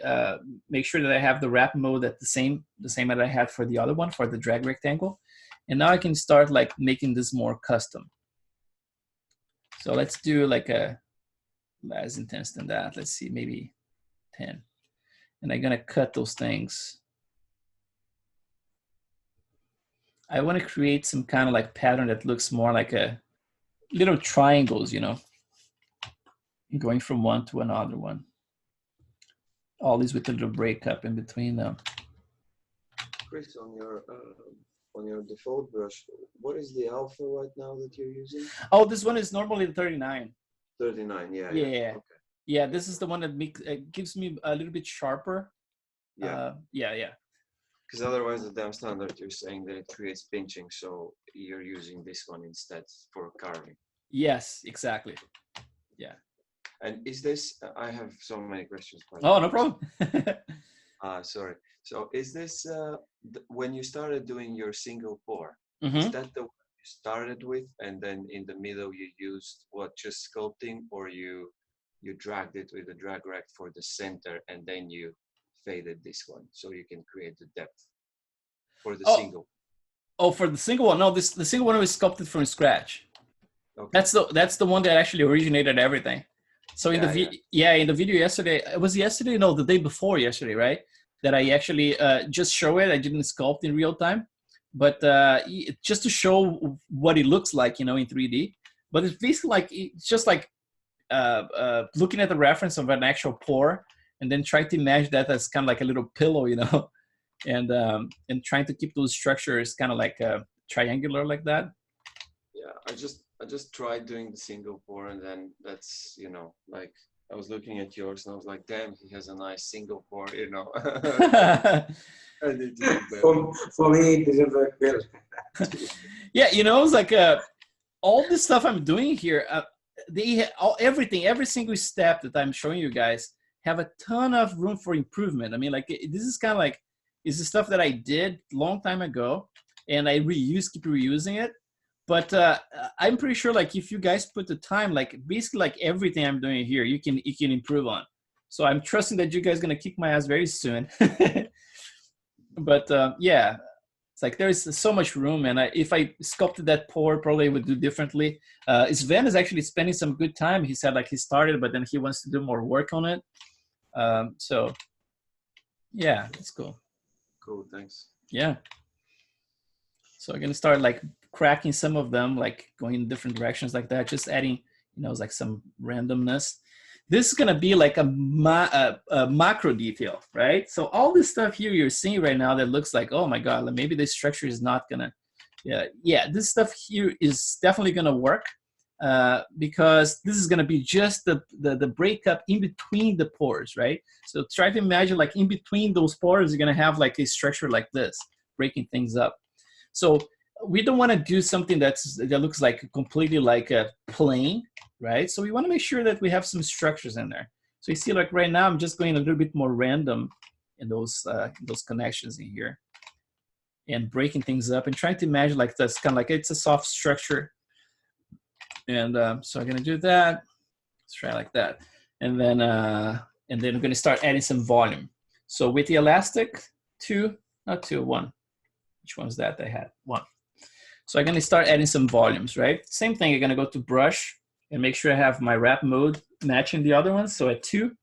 make sure that I have the wrap mode at the same that I had for the other one, for the drag rectangle. And now I can start like making this more custom. So let's do like a less intense than that. Let's see, maybe 10. And I'm gonna cut those things. I want to create some kind of like pattern that looks more like a little triangles, you know, going from one to another one. All these with a little breakup in between them. Kris, on your default brush, what is the alpha right now that you're using? Oh, this one is normally the 39. 39, yeah. Yeah. Okay. Yeah, this is the one that gives me a little bit sharper. Yeah. Yeah. Because otherwise, the damn standard, you're saying that it creates pinching, so you're using this one instead for carving. Yes, exactly. Yeah. And is this? I have so many questions. Oh, no problem. Sorry. So is this when you started doing your single pour? Mm-hmm. Is that the one you started with, and then in the middle you used what, just sculpting, or you dragged it with the drag rack for the center, and then you faded this one so you can create the depth for the single? Oh, for the single one? No, the single one was sculpted from scratch. Okay. That's the one that actually originated everything. So in in the video yesterday, it was yesterday? No, the day before yesterday, right? That I actually just show it. I didn't sculpt in real time, but just to show what it looks like, you know, in 3D. But it's basically like, it's just like looking at the reference of an actual pour, and then trying to imagine that as kind of like a little pillow, you know, and trying to keep those structures kind of like triangular like that. Yeah, I just tried doing the single pour, and then that's, you know, like I was looking at yours and I was like, damn, he has a nice single pour, you know. For me, it doesn't work well. Yeah, you know, it's like all this stuff I'm doing here, everything, every single step that I'm showing you guys have a ton of room for improvement. I mean, like this is kind of like, it's the stuff that I did long time ago, and I keep reusing it. But I'm pretty sure, like, if you guys put the time, like basically like everything I'm doing here, you can improve on. So I'm trusting that you guys are gonna kick my ass very soon. But yeah, It's like there's so much room, and if I sculpted that pore, probably would do differently. Sven is actually spending some good time. He said like he started, but then he wants to do more work on it. So yeah, it's cool. Cool, thanks. Yeah. So I'm gonna start like cracking some of them, like going in different directions like that, just adding, you know, like some randomness. This is gonna be like a macro detail, right? So all this stuff here you're seeing right now that looks like, oh my God, like maybe this structure is not gonna, yeah, this stuff here is definitely gonna work because this is gonna be just the breakup in between the pores, right? So try to imagine like in between those pores, you're gonna have like a structure like this, breaking things up. So we don't want to do something that looks like completely like a plane, right? So we want to make sure that we have some structures in there. So you see, like right now, I'm just going a little bit more random in those connections in here, and breaking things up and trying to imagine like that's kind of like it's a soft structure. And so I'm gonna do that. Let's try like that, and then we're gonna start adding some volume. So with the elastic, 2, not 2, 1. Which one's that I had? 1. So I'm gonna start adding some volumes, right? Same thing, I'm gonna go to brush and make sure I have my wrap mode matching the other ones. So at 2,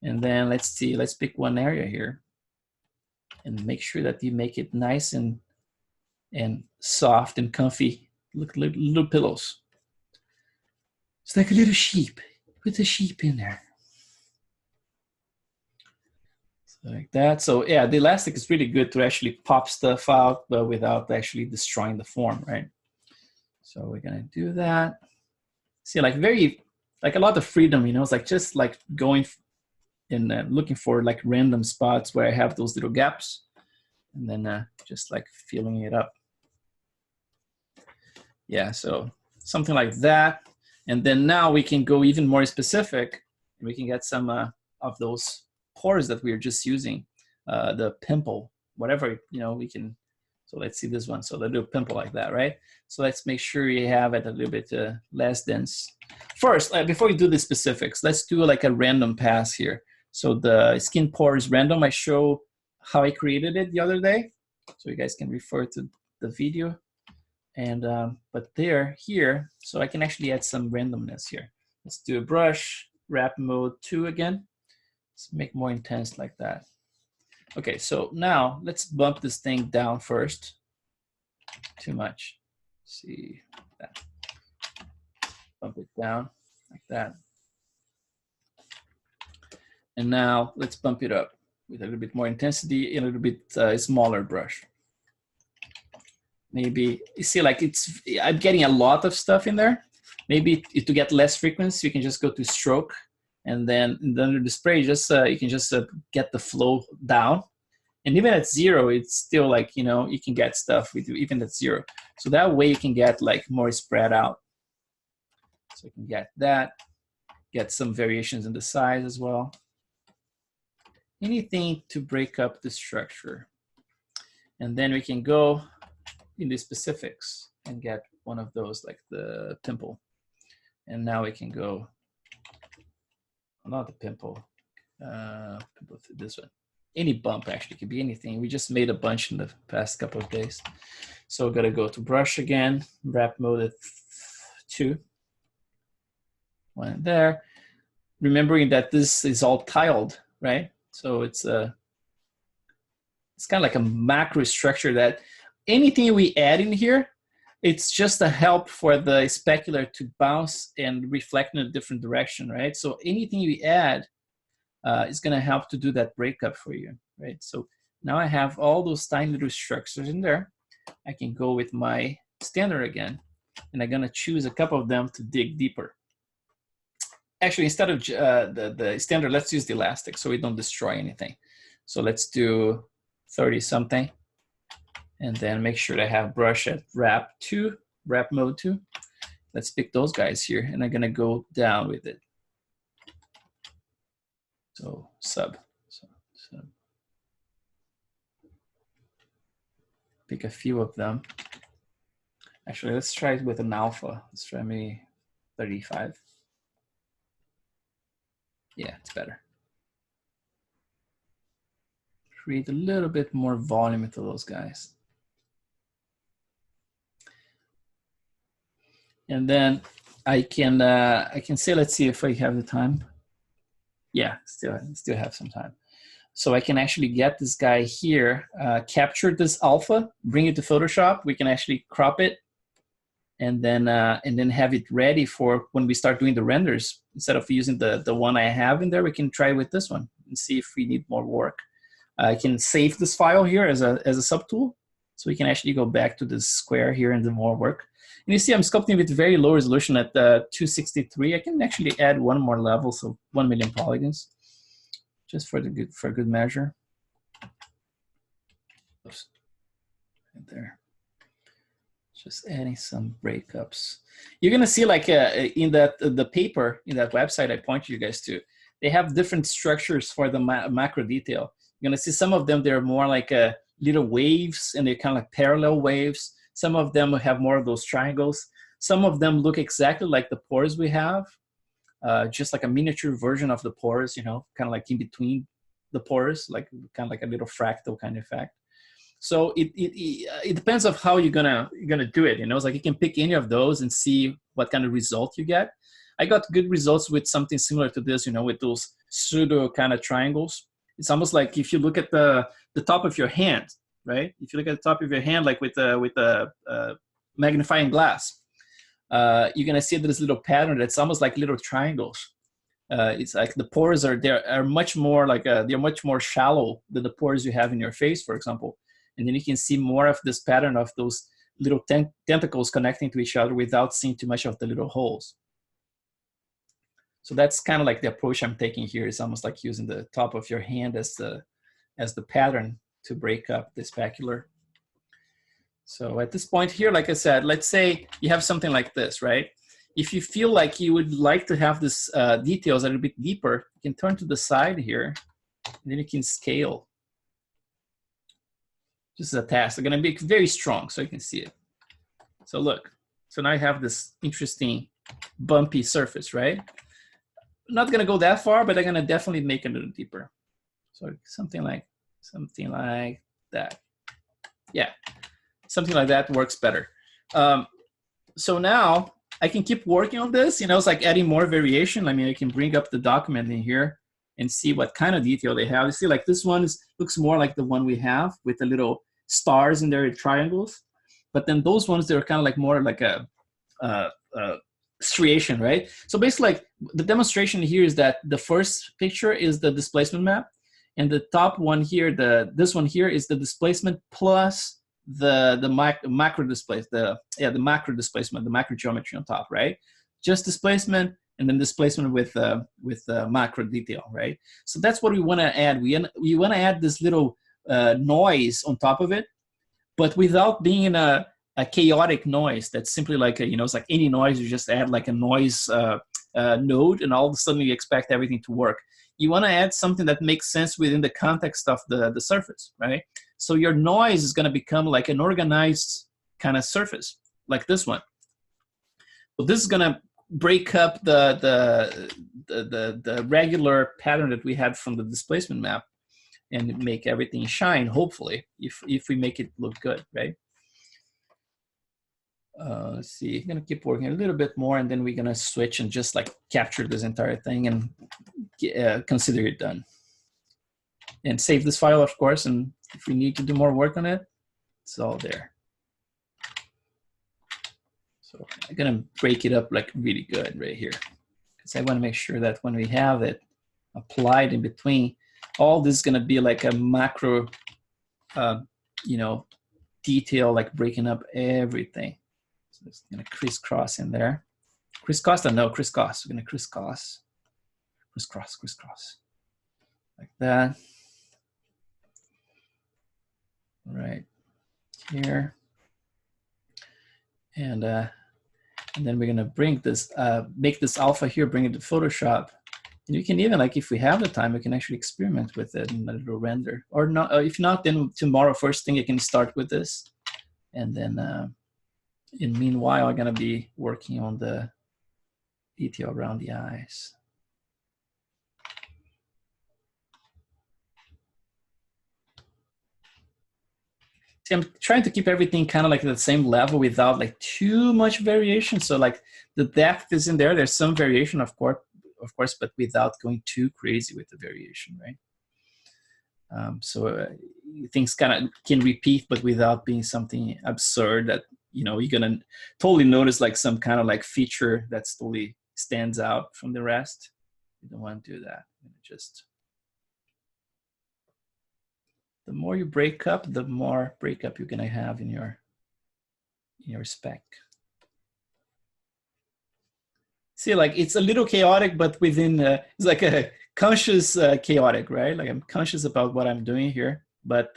and then let's see, let's pick one area here and make sure that you make it nice and soft and comfy. Look, little pillows. It's like a little sheep. Put the sheep in there. Like that. So yeah, the elastic is really good to actually pop stuff out, but without actually destroying the form, right? So we're gonna do that. See, like like a lot of freedom, you know, it's like just like going and looking for like random spots where I have those little gaps, and then just like filling it up. Yeah, so something like that. And then now we can go even more specific. We can get some of those pores that we are just using, the pimple, whatever, you know, we can. So let's see this one. So the little pimple like that, right? So let's make sure you have it a little bit less dense. First, before we do the specifics, let's do like a random pass here. So the skin pore is random. I show how I created it the other day. So you guys can refer to the video. And but here, so I can actually add some randomness here. Let's do a brush, wrap mode 2 again. Let's make more intense like that. Okay, so now let's bump this thing down first. Too much. Let's see that. Bump it down like that. And now let's bump it up with a little bit more intensity and a little bit smaller brush. Maybe you see like I'm getting a lot of stuff in there. Maybe to get less frequency, you can just go to stroke, and then under the spray, just you can just get the flow down. And even at 0, it's still like, you know, you can get stuff with even at 0. So that way you can get like more spread out. So you can get that, get some variations in the size as well. Anything to break up the structure. And then we can go in the specifics and get one of those like the pimple. And now we can go, not the pimple, this one. Any bump actually, could be anything. We just made a bunch in the past couple of days. So we're gonna go to brush again, wrap mode at 2. One there. Remembering that this is all tiled, right? So it's kind of like a macro structure that anything we add in here, it's just a help for the specular to bounce and reflect in a different direction, right? So anything we add is going to help to do that breakup for you, right? So now I have all those tiny little structures in there. I can go with my standard again, and I'm going to choose a couple of them to dig deeper. Actually, instead of the standard, let's use the elastic so we don't destroy anything. So let's do 30 something. And then make sure to have brush at wrap mode 2. Let's pick those guys here, and I'm gonna go down with it. So sub. Pick a few of them. Actually, let's try it with an alpha. Let's try maybe 35. Yeah, it's better. Create a little bit more volume into those guys. And then I can say, let's see if I have the time. Yeah, still have some time. So I can actually get this guy here, capture this alpha, bring it to Photoshop. We can actually crop it, and then have it ready for when we start doing the renders. Instead of using the one I have in there, we can try with this one and see if we need more work. I can save this file here as a subtool, so we can actually go back to this square here and do more work. And you see I'm sculpting with very low resolution at 263. I can actually add one more level, so 1 million polygons, just for good measure. Oops. Right there. Just adding some breakups. You're gonna see like in the paper, in that website I point you guys to, they have different structures for the macro detail. You're gonna see some of them, they're more like little waves, and they're kind of like parallel waves. Some of them have more of those triangles. Some of them look exactly like the pores we have, just like a miniature version of the pores, you know, kind of like in between the pores, like kind of like a little fractal kind of effect. So it depends on how you're gonna do it. You know, it's like you can pick any of those and see what kind of result you get. I got good results with something similar to this, you know, with those pseudo kind of triangles. It's almost like if you look at the top of your hand, right? If you look at the top of your hand, like with a magnifying glass, you're gonna see this little pattern that's almost like little triangles. It's like the pores are much more like they're much more shallow than the pores you have in your face, for example. And then you can see more of this pattern of those little tentacles connecting to each other without seeing too much of the little holes. So that's kind of like the approach I'm taking here. It's almost like using the top of your hand as the pattern to break up the specular. So at this point here, like I said, let's say you have something like this, right? If you feel like you would like to have this details a little bit deeper, you can turn to the side here, and then you can scale. This is a task. They're gonna be very strong so you can see it. So look, so now I have this interesting bumpy surface, right? I'm not gonna go that far, but I'm gonna definitely make it a little deeper. So something like that. Yeah, something like that works better. So now I can keep working on this. You know, it's like adding more variation. I mean, I can bring up the document in here and see what kind of detail they have. You see, like this one looks more like the one we have with the little stars in there, triangles. But then those ones, they're kind of like more like a striation, right? So basically, like the demonstration here is that the first picture is the displacement map, and the top one here, this one here is the displacement plus the macro displacement, the macro displacement, the macro geometry on top, right? Just displacement and then displacement with macro detail, right? So that's what we want to add. We want to add this little noise on top of it, but without being a chaotic noise that's simply like you know, it's like any noise. You just add like a noise node, and all of a sudden you expect everything to work. You want to add something that makes sense within the context of the surface, right? So your noise is going to become like an organized kind of surface, like this one. So this is going to break up the regular pattern that we had from the displacement map, and make everything shine, hopefully, if we make it look good, right? Let's see, I'm gonna keep working a little bit more, and then we're gonna switch and just like capture this entire thing and consider it done. And save this file, of course, and if we need to do more work on it, it's all there. So I'm gonna break it up like really good right here, because I wanna make sure that when we have it applied in between, all this is gonna be like a macro, you know, detail, like breaking up everything. So it's gonna crisscross in there. Crisscross, no, crisscross. We're gonna crisscross, like that. Right here, and then we're gonna bring this, make this alpha here, bring it to Photoshop. And you can even, like, if we have the time, we can actually experiment with it in a little render. Or not, if not, then tomorrow, first thing, you can start with this. And then, in meanwhile, I'm gonna be working on the detail around the eyes. See, I'm trying to keep everything kind of like at the same level without like too much variation. So like the depth is in there. There's some variation, of course, but without going too crazy with the variation, right? So things kind of can repeat, but without being something absurd that, you know, you're gonna totally notice like some kind of like feature that's totally stands out from the rest. You don't want to do that. Just the more you break up, the more breakup you're gonna have in your spec. See, like it's a little chaotic, but within it's like a conscious chaotic, right? Like I'm conscious about what I'm doing here, but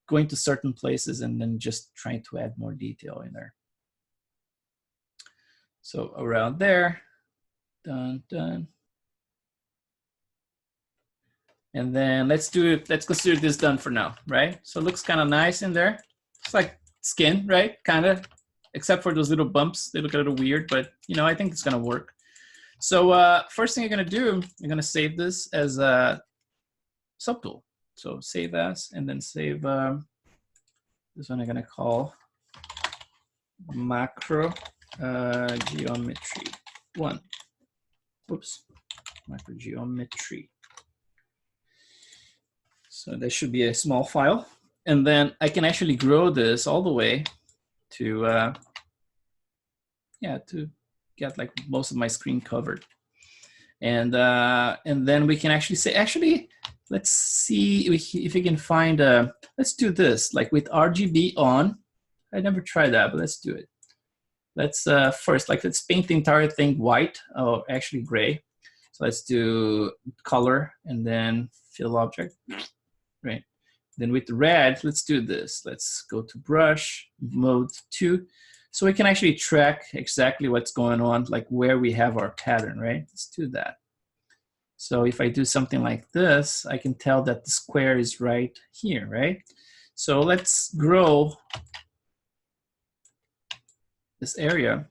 going to certain places and then just trying to add more detail in there. So around there, done, done. And then let's consider this done for now, right? So it looks kind of nice in there. It's like skin, right? Kind of, except for those little bumps. They look a little weird, but you know, I think it's gonna work. So first thing you're gonna do, you're gonna save this as a subtool. So save as, and then save this one I'm gonna call macro geometry 1. Oops, macro geometry. So there should be a small file. And then I can actually grow this all the way to, to get like most of my screen covered. And then we can actually say, actually, let's see if we can find, let's do this, like with RGB on. I never tried that, but let's do it. Let's first, like let's paint the entire thing white, or actually gray. So let's do color and then fill object. Right. Then with the red, let's do this. Let's go to brush mode 2. So we can actually track exactly what's going on, like where we have our pattern, right? Let's do that. So if I do something like this, I can tell that the square is right here, right? So let's grow this area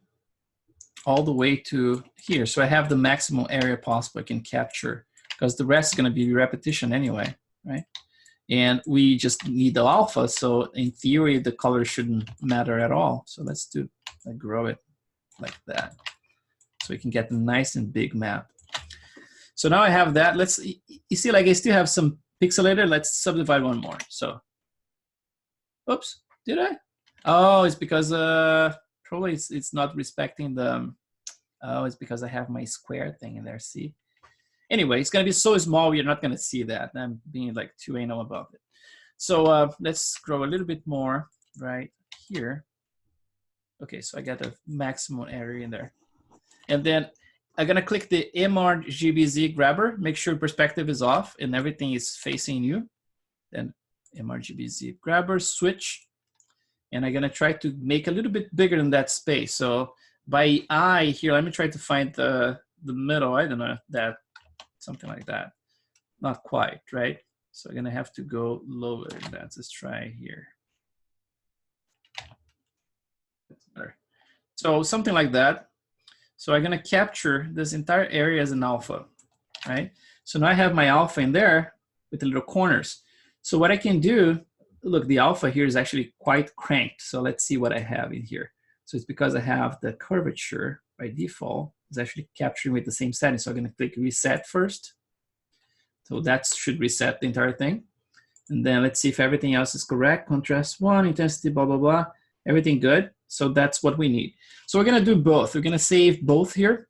all the way to here. So I have the maximum area possible I can capture, because the rest is going to be repetition anyway, right? And we just need the alpha, so in theory, the color shouldn't matter at all. So let's do, grow it like that. So we can get a nice and big map. So now I have that. Let's, you see, like I still have some pixelated. Let's subdivide one more. So, oops, did I? Oh, it's because probably it's not respecting the, oh, it's because I have my square thing in there, see? Anyway, it's going to be so small, you're not going to see that. I'm being like too anal about it. So let's grow a little bit more right here. Okay, so I got the maximum area in there. And then I'm going to click the MRGBZ grabber, make sure perspective is off and everything is facing you. Then MRGBZ grabber, switch. And I'm going to try to make a little bit bigger than that space. So by eye here, let me try to find the middle. I don't know, that. Something like that. Not quite, right? So I'm gonna have to go lower than that. Let's try here. That's better. So something like that. So I'm gonna capture this entire area as an alpha, right? So now I have my alpha in there with the little corners. So what I can do, look, the alpha here is actually quite cranked. So let's see what I have in here. So it's because I have the curvature by default. It's actually capturing with the same setting. So I'm gonna click reset first. So that should reset the entire thing. And then let's see if everything else is correct. Contrast 1, intensity, blah, blah, blah. Everything good. So that's what we need. So we're gonna do both. We're gonna save both here.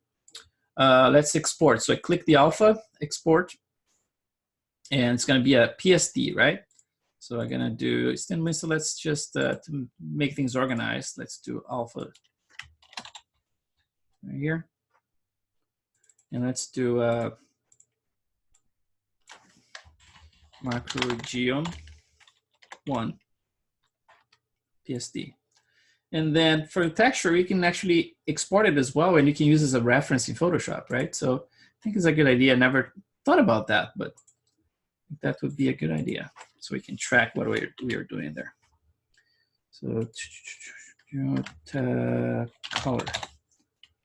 Let's export. So I click the alpha, export. And it's gonna be a PSD, right? So I'm gonna do, so let's just, to make things organized, let's do alpha right here. And let's do macro geom 1 PSD. And then for the texture, you can actually export it as well, and you can use it as a reference in Photoshop, right? So I think it's a good idea. I never thought about that, but that would be a good idea. So we can track what we are doing there. So color,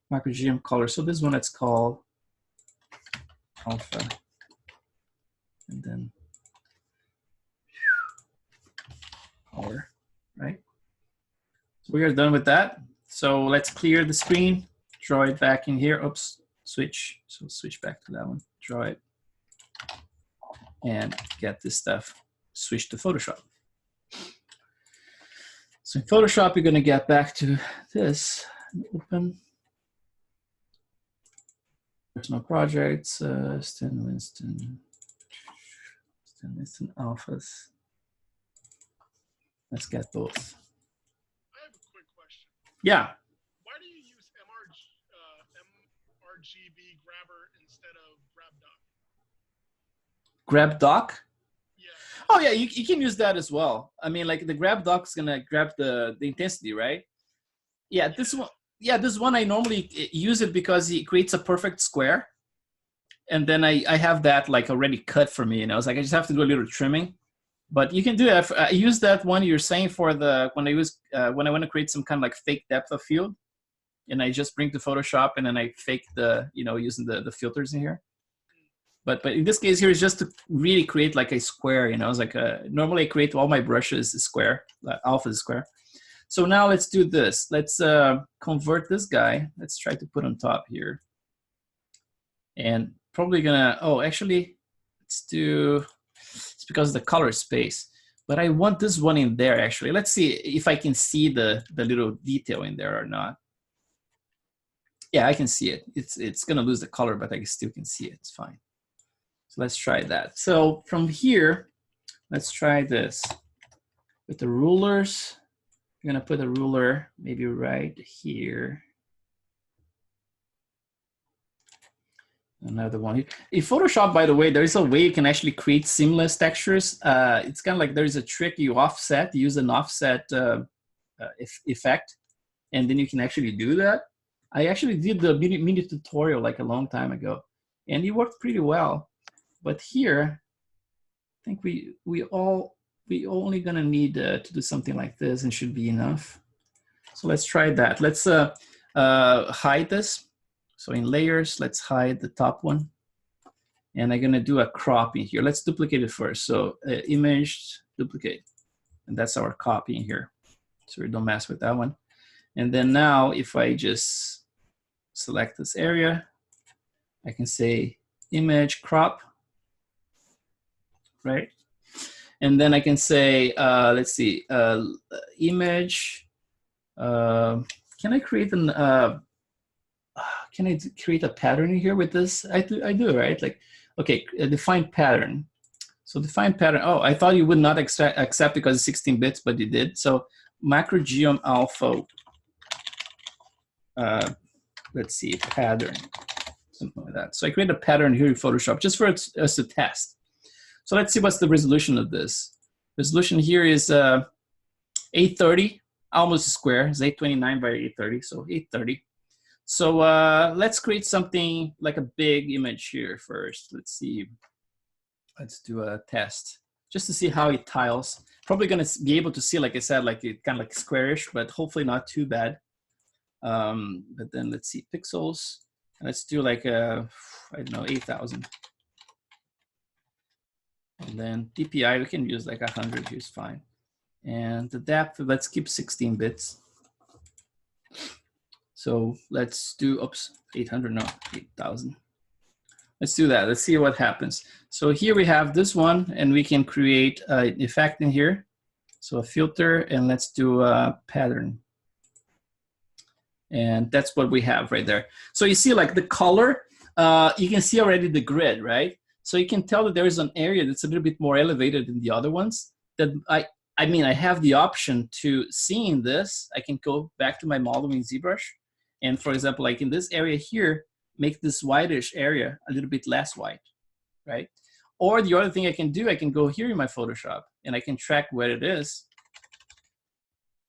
macro geom color. So this one, it's called alpha, and then color. right? So we are done with that. So let's clear the screen, draw it back in here. Oops, switch. So switch back to that one, draw it, and get this stuff, switch to Photoshop. So in Photoshop, you're gonna get back to this, open. Personal projects, Stan Winston alphas. Let's get both. I have a quick question. Yeah. Why do you use RGB grabber instead of grab dock? Grab dock? Yeah. Oh yeah, you can use that as well. I mean, like the grab dock is gonna grab the intensity, right? Yeah, this one. Yeah, this one I normally use it because it creates a perfect square, and then I have that like already cut for me. And I was like, I just have to do a little trimming. But you can do that. I use that one you're saying for the when I want to create some kind of like fake depth of field, and I just bring to Photoshop and then I fake the using the filters in here. But in this case here is just to really create like a square. It's like normally I create all my brushes square, alpha is square. So now let's do this. Let's convert this guy. Let's try to put on top here. And probably gonna, actually, let's do, it's because of the color space. But I want this one in there actually. Let's see if I can see the little detail in there or not. Yeah, I can see it. It's gonna lose the color, but I still can see it, it's fine. So let's try that. So from here, let's try this. With the rulers, I'm gonna put a ruler maybe right here. Another one here. In Photoshop, by the way, there is a way you can actually create seamless textures. It's kind of like there's a trick you offset, use an offset effect, and then you can actually do that. I actually did the mini tutorial like a long time ago, and it worked pretty well. But here, I think we only gonna need to do something like this and should be enough. So let's try that. Let's hide this. So in layers, let's hide the top one. And I'm gonna do a crop in here. Let's duplicate it first. So image, duplicate. And that's our copy in here. So we don't mess with that one. And then now if I just select this area, I can say image crop, right? And then I can say, let's see, image. Can I create a pattern in here with this? I do, right? Like, okay, define pattern. So define pattern. Oh, I thought you would not accept because it's 16 bits, but you did. So macro geom alpha. Let's see, pattern, something like that. So I create a pattern here in Photoshop just for us to test. So let's see what's the resolution of this. Resolution here is 830, almost a square. It's 829 by 830, so 830. So let's create something like a big image here first. Let's see. Let's do a test just to see how it tiles. Probably gonna be able to see, like I said, like it kind of like squarish, but hopefully not too bad. But then let's see pixels. Let's do like I don't know, 8,000. And then DPI, we can use like 100 here is fine. And the depth, let's keep 16 bits. So let's do, oops, 800, no, 8,000. Let's do that. Let's see what happens. So here we have this one, and we can create an effect in here. So a filter, and let's do a pattern. And that's what we have right there. So you see like the color, you can see already the grid, right? So you can tell that there is an area that's a little bit more elevated than the other ones. That I mean, I have the option to seeing this. I can go back to my model in ZBrush. And for example, like in this area here, make this whitish area a little bit less white, right? Or the other thing I can do, I can go here in my Photoshop and I can track where it is.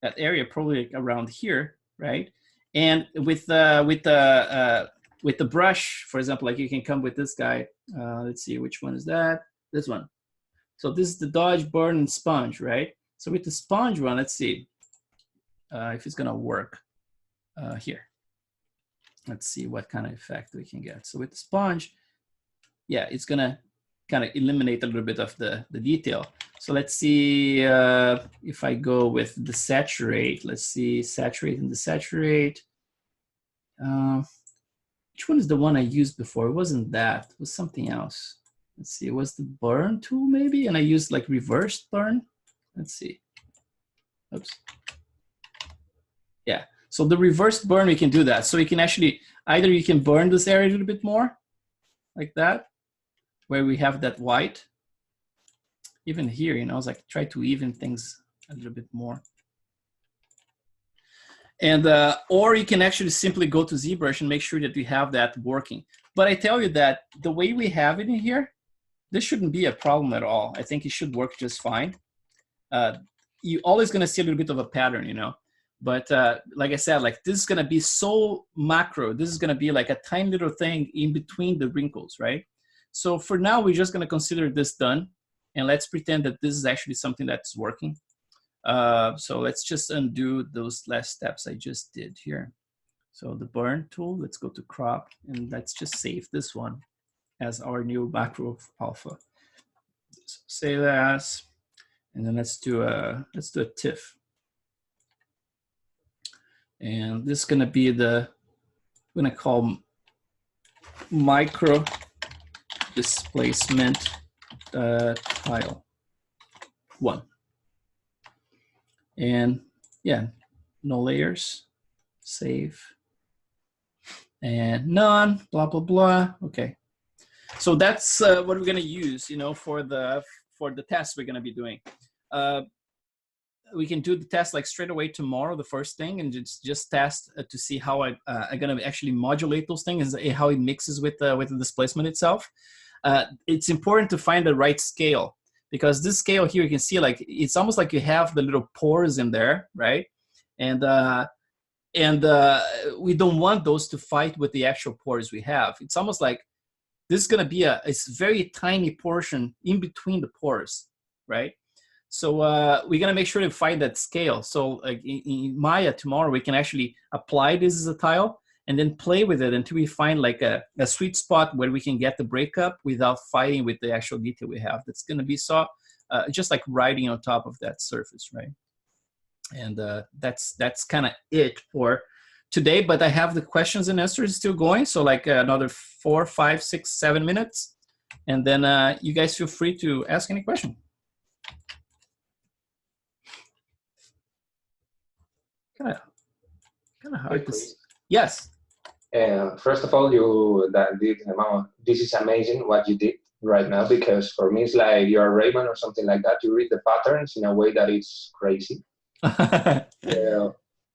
That area probably like around here, right? And with the brush, for example, like you can come with this guy. Let's see, which one is that? This one. So this is the dodge, burn, and sponge, right? So with the sponge one, let's see if it's gonna work here. Let's see what kind of effect we can get. So with the sponge, yeah, it's gonna kind of eliminate a little bit of the detail. So let's see if I go with the saturate. Let's see, saturate and desaturate. Which one is the one I used before? It wasn't that. It was something else. Let's see. It was the burn tool maybe, and I used like reversed burn. Let's see. Oops. Yeah. So the reverse burn, we can do that. So we can actually either you can burn this area a little bit more, like that, where we have that white. Even here, you know, it's like try to even things a little bit more. And or you can actually simply go to ZBrush and make sure that you have that working. But I tell you that the way we have it in here, this shouldn't be a problem at all. I think it should work just fine. You're always going to see a little bit of a pattern, you know. But like I said, like this is going to be so macro. This is going to be like a tiny little thing in between the wrinkles, right? So for now, we're just going to consider this done. And let's pretend that this is actually something that's working. So let's just undo those last steps I just did here. So the burn tool, let's go to crop, and let's just save this one as our new macro alpha. So save as, and then let's do a TIFF. And this is gonna be the, I'm gonna call micro displacement tile 1. And yeah, no layers, save, and none, blah, blah, blah. Okay. So that's what we're gonna use, you know, for the test we're gonna be doing. We can do the test like straight away tomorrow, the first thing, and just test to see how I'm gonna actually modulate those things and how it mixes with the displacement itself. It's important to find the right scale, because this scale here, you can see like it's almost like you have the little pores in there, right? And we don't want those to fight with the actual pores we have. It's almost like this is going to be a very tiny portion in between the pores, right? So we're going to make sure to find that scale. So like in Maya tomorrow, we can actually apply this as a tile and then play with it until we find like a sweet spot where we can get the breakup without fighting with the actual detail we have. That's going to be just like riding on top of that surface, right? And that's kind of it for today. But I have the questions and answers still going, so like another 4, 5, 6, 7 minutes, and then you guys feel free to ask any question. Kind of hard to see. Yes. First of all, this is amazing what you did right now, because for me it's like you're Raymond or something like that. You read the patterns in a way that it's crazy. But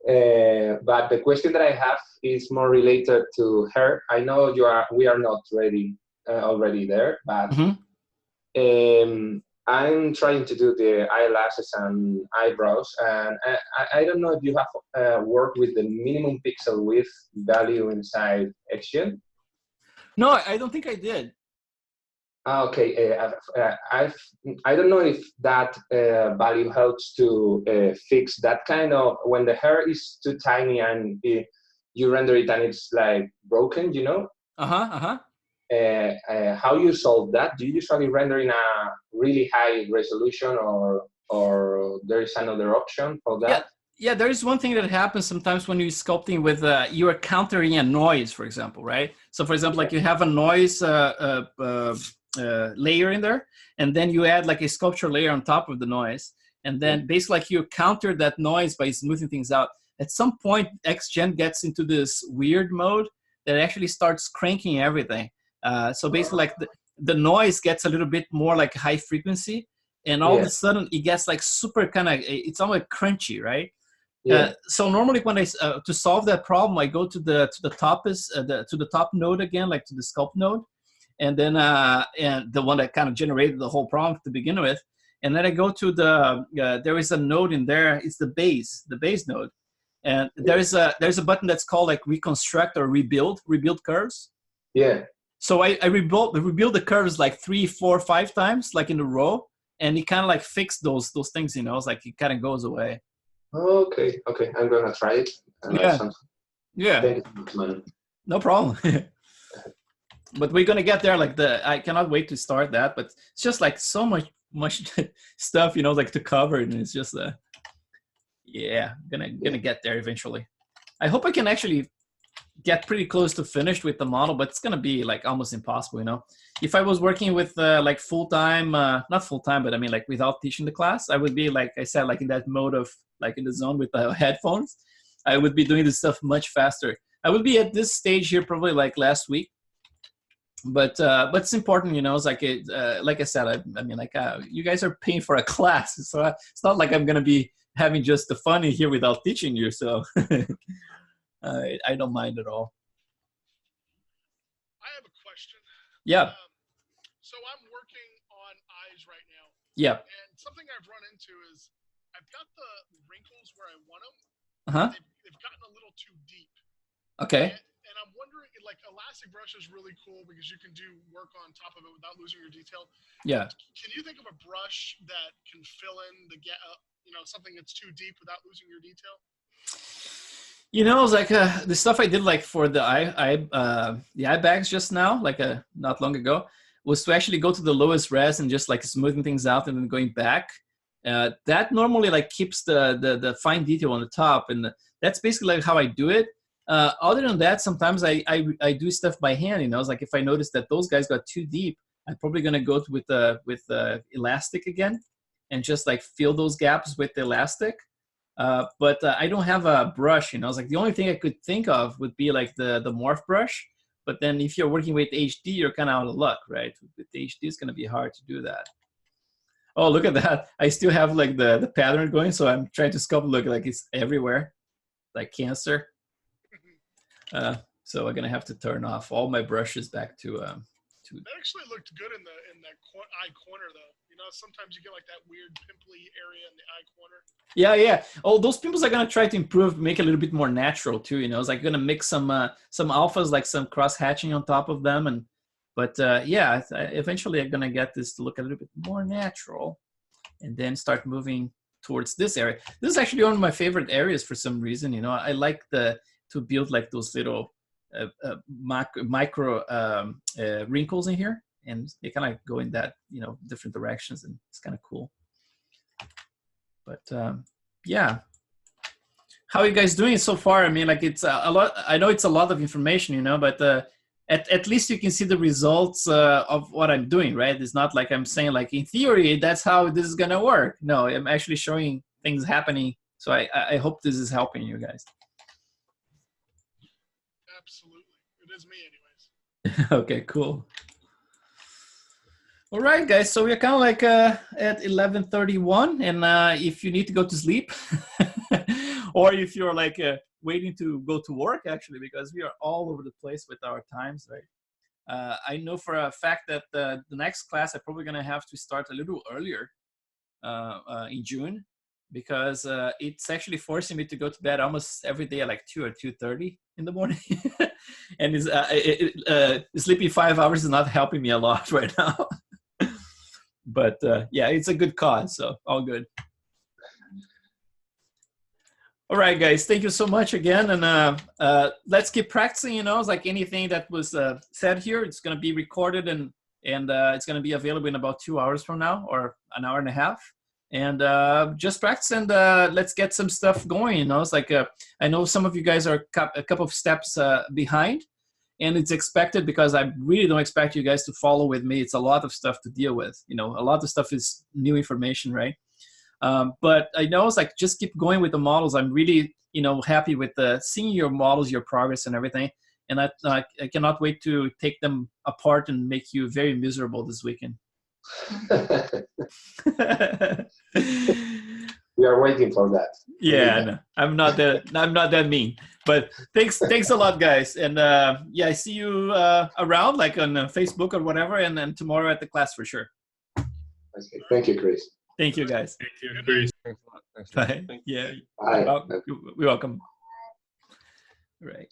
the question that I have is more related to her. I know we are not ready already there, but I'm trying to do the eyelashes and eyebrows, and I don't know if you have worked with the minimum pixel width value inside Action. No, I don't think I did. Okay, I don't know if that value helps to fix that kind of, when the hair is too tiny and you render it and it's like broken, you know? How you solve that? Do you usually render in a really high resolution, or there is another option for that? Yeah, there is one thing that happens sometimes when you're sculpting with, you are countering a noise, for example, right? So for example, like you have a noise layer in there, and then you add like a sculpture layer on top of the noise, and then basically like you counter that noise by smoothing things out. At some point, XGen gets into this weird mode that actually starts cranking everything. So basically like the noise gets a little bit more like high frequency, and all of a sudden it gets like super kind of, it's almost crunchy, right? So normally when I to solve that problem, I go to the top node again, like to the sculpt node, and then and the one that kind of generated the whole problem to begin with, and then I go to the there is a node in there. It's the base node, and there's a button that's called like reconstruct or rebuild curves. Yeah. So I rebuild the curves like 3, 4, 5 times, like in a row, and it kind of like fixed those things, you know. It's like it kind of goes away. Okay, I'm gonna try it. Yeah. Thank you, man. No problem. But we're gonna get there. Like I cannot wait to start that. But it's just like so much much stuff, you know, like to cover, and it's just yeah, gonna get there eventually. I hope I can actually get pretty close to finished with the model, but it's gonna be like almost impossible, you know. If I was working with like full-time, not full-time, but I mean like without teaching the class, I would be, like I said, like in that mode of like in the zone with the headphones. I would be doing this stuff much faster. I would be at this stage here probably like last week, but it's important, you know. It's like like I said, I mean like you guys are paying for a class, so it's not like I'm gonna be having just the fun in here without teaching you, so I don't mind at all. I have a question. Yeah. So I'm working on eyes right now. Yeah. And something I've run into is I've got the wrinkles where I want them. Uh-huh. They've gotten a little too deep. Okay. And I'm wondering, like, elastic brush is really cool because you can do work on top of it without losing your detail. Yeah. Can you think of a brush that can fill in the you know, something that's too deep without losing your detail? You know, it's like the stuff I did like for the eye bags just now, like not long ago, was to actually go to the lowest res and just like smoothing things out and then going back. That normally like keeps the fine detail on the top, and that's basically like how I do it. Other than that, sometimes I do stuff by hand. You know, it's like if I notice that those guys got too deep, I'm probably gonna go with elastic again, and just like fill those gaps with the elastic. But I don't have a brush, you know. It's like the only thing I could think of would be like the morph brush. But then if you're working with HD, you're kind of out of luck, right? With HD, it's going to be hard to do that. Oh, look at that. I still have like the pattern going, so I'm trying to sculpt look like it's everywhere, like cancer. So I'm going to have to turn off all my brushes back to That actually looked good in that eye corner, though. You know, sometimes you get like that weird pimply area in the eye corner. Yeah. Oh, those pimples are gonna try to improve, make it a little bit more natural too. You know, it's like gonna mix some alphas, like some cross hatching on top of them, but yeah, eventually I'm gonna get this to look a little bit more natural, and then start moving towards this area. This is actually one of my favorite areas for some reason. You know, I like to build like those little micro wrinkles in here, and they kind of go in that, you know, different directions, and it's kind of cool. But yeah, how are you guys doing so far? I mean, like it's a lot. I know it's a lot of information, you know, but at least you can see the results of what I'm doing, right? It's not like I'm saying like in theory that's how this is gonna work. No, I'm actually showing things happening. So I hope this is helping you guys. Absolutely, it is me, anyways. Okay, cool. All right, guys. So we're kind of like at 11:31, and if you need to go to sleep, or if you're like waiting to go to work, actually, because we are all over the place with our times, right? I know for a fact that the next class I'm probably gonna have to start a little earlier in June, because it's actually forcing me to go to bed almost every day at like 2 or 2:30 in the morning, and sleeping 5 hours is not helping me a lot right now. But yeah, it's a good cause, so all good. All right, guys, thank you so much again, and let's keep practicing. You know, it's like anything that was said here, it's going to be recorded, and it's going to be available in about 2 hours from now, or an hour and a half. And just practice, and let's get some stuff going. You know, it's like I know some of you guys are a couple of steps behind. And it's expected, because I really don't expect you guys to follow with me. It's a lot of stuff to deal with. You know, a lot of stuff is new information, right? But I know it's like, just keep going with the models. I'm really, you know, happy with seeing your models, your progress and everything. And I cannot wait to take them apart and make you very miserable this weekend. We are waiting for that. Yeah, no, I'm not that mean. But thanks a lot, guys. And yeah, I see you around, like on Facebook or whatever, and then tomorrow at the class for sure. Okay. Thank you, Kris. Thank you, guys. Thank you, Kris. Thanks a lot. Bye. Yeah. Bye. You're welcome. Right.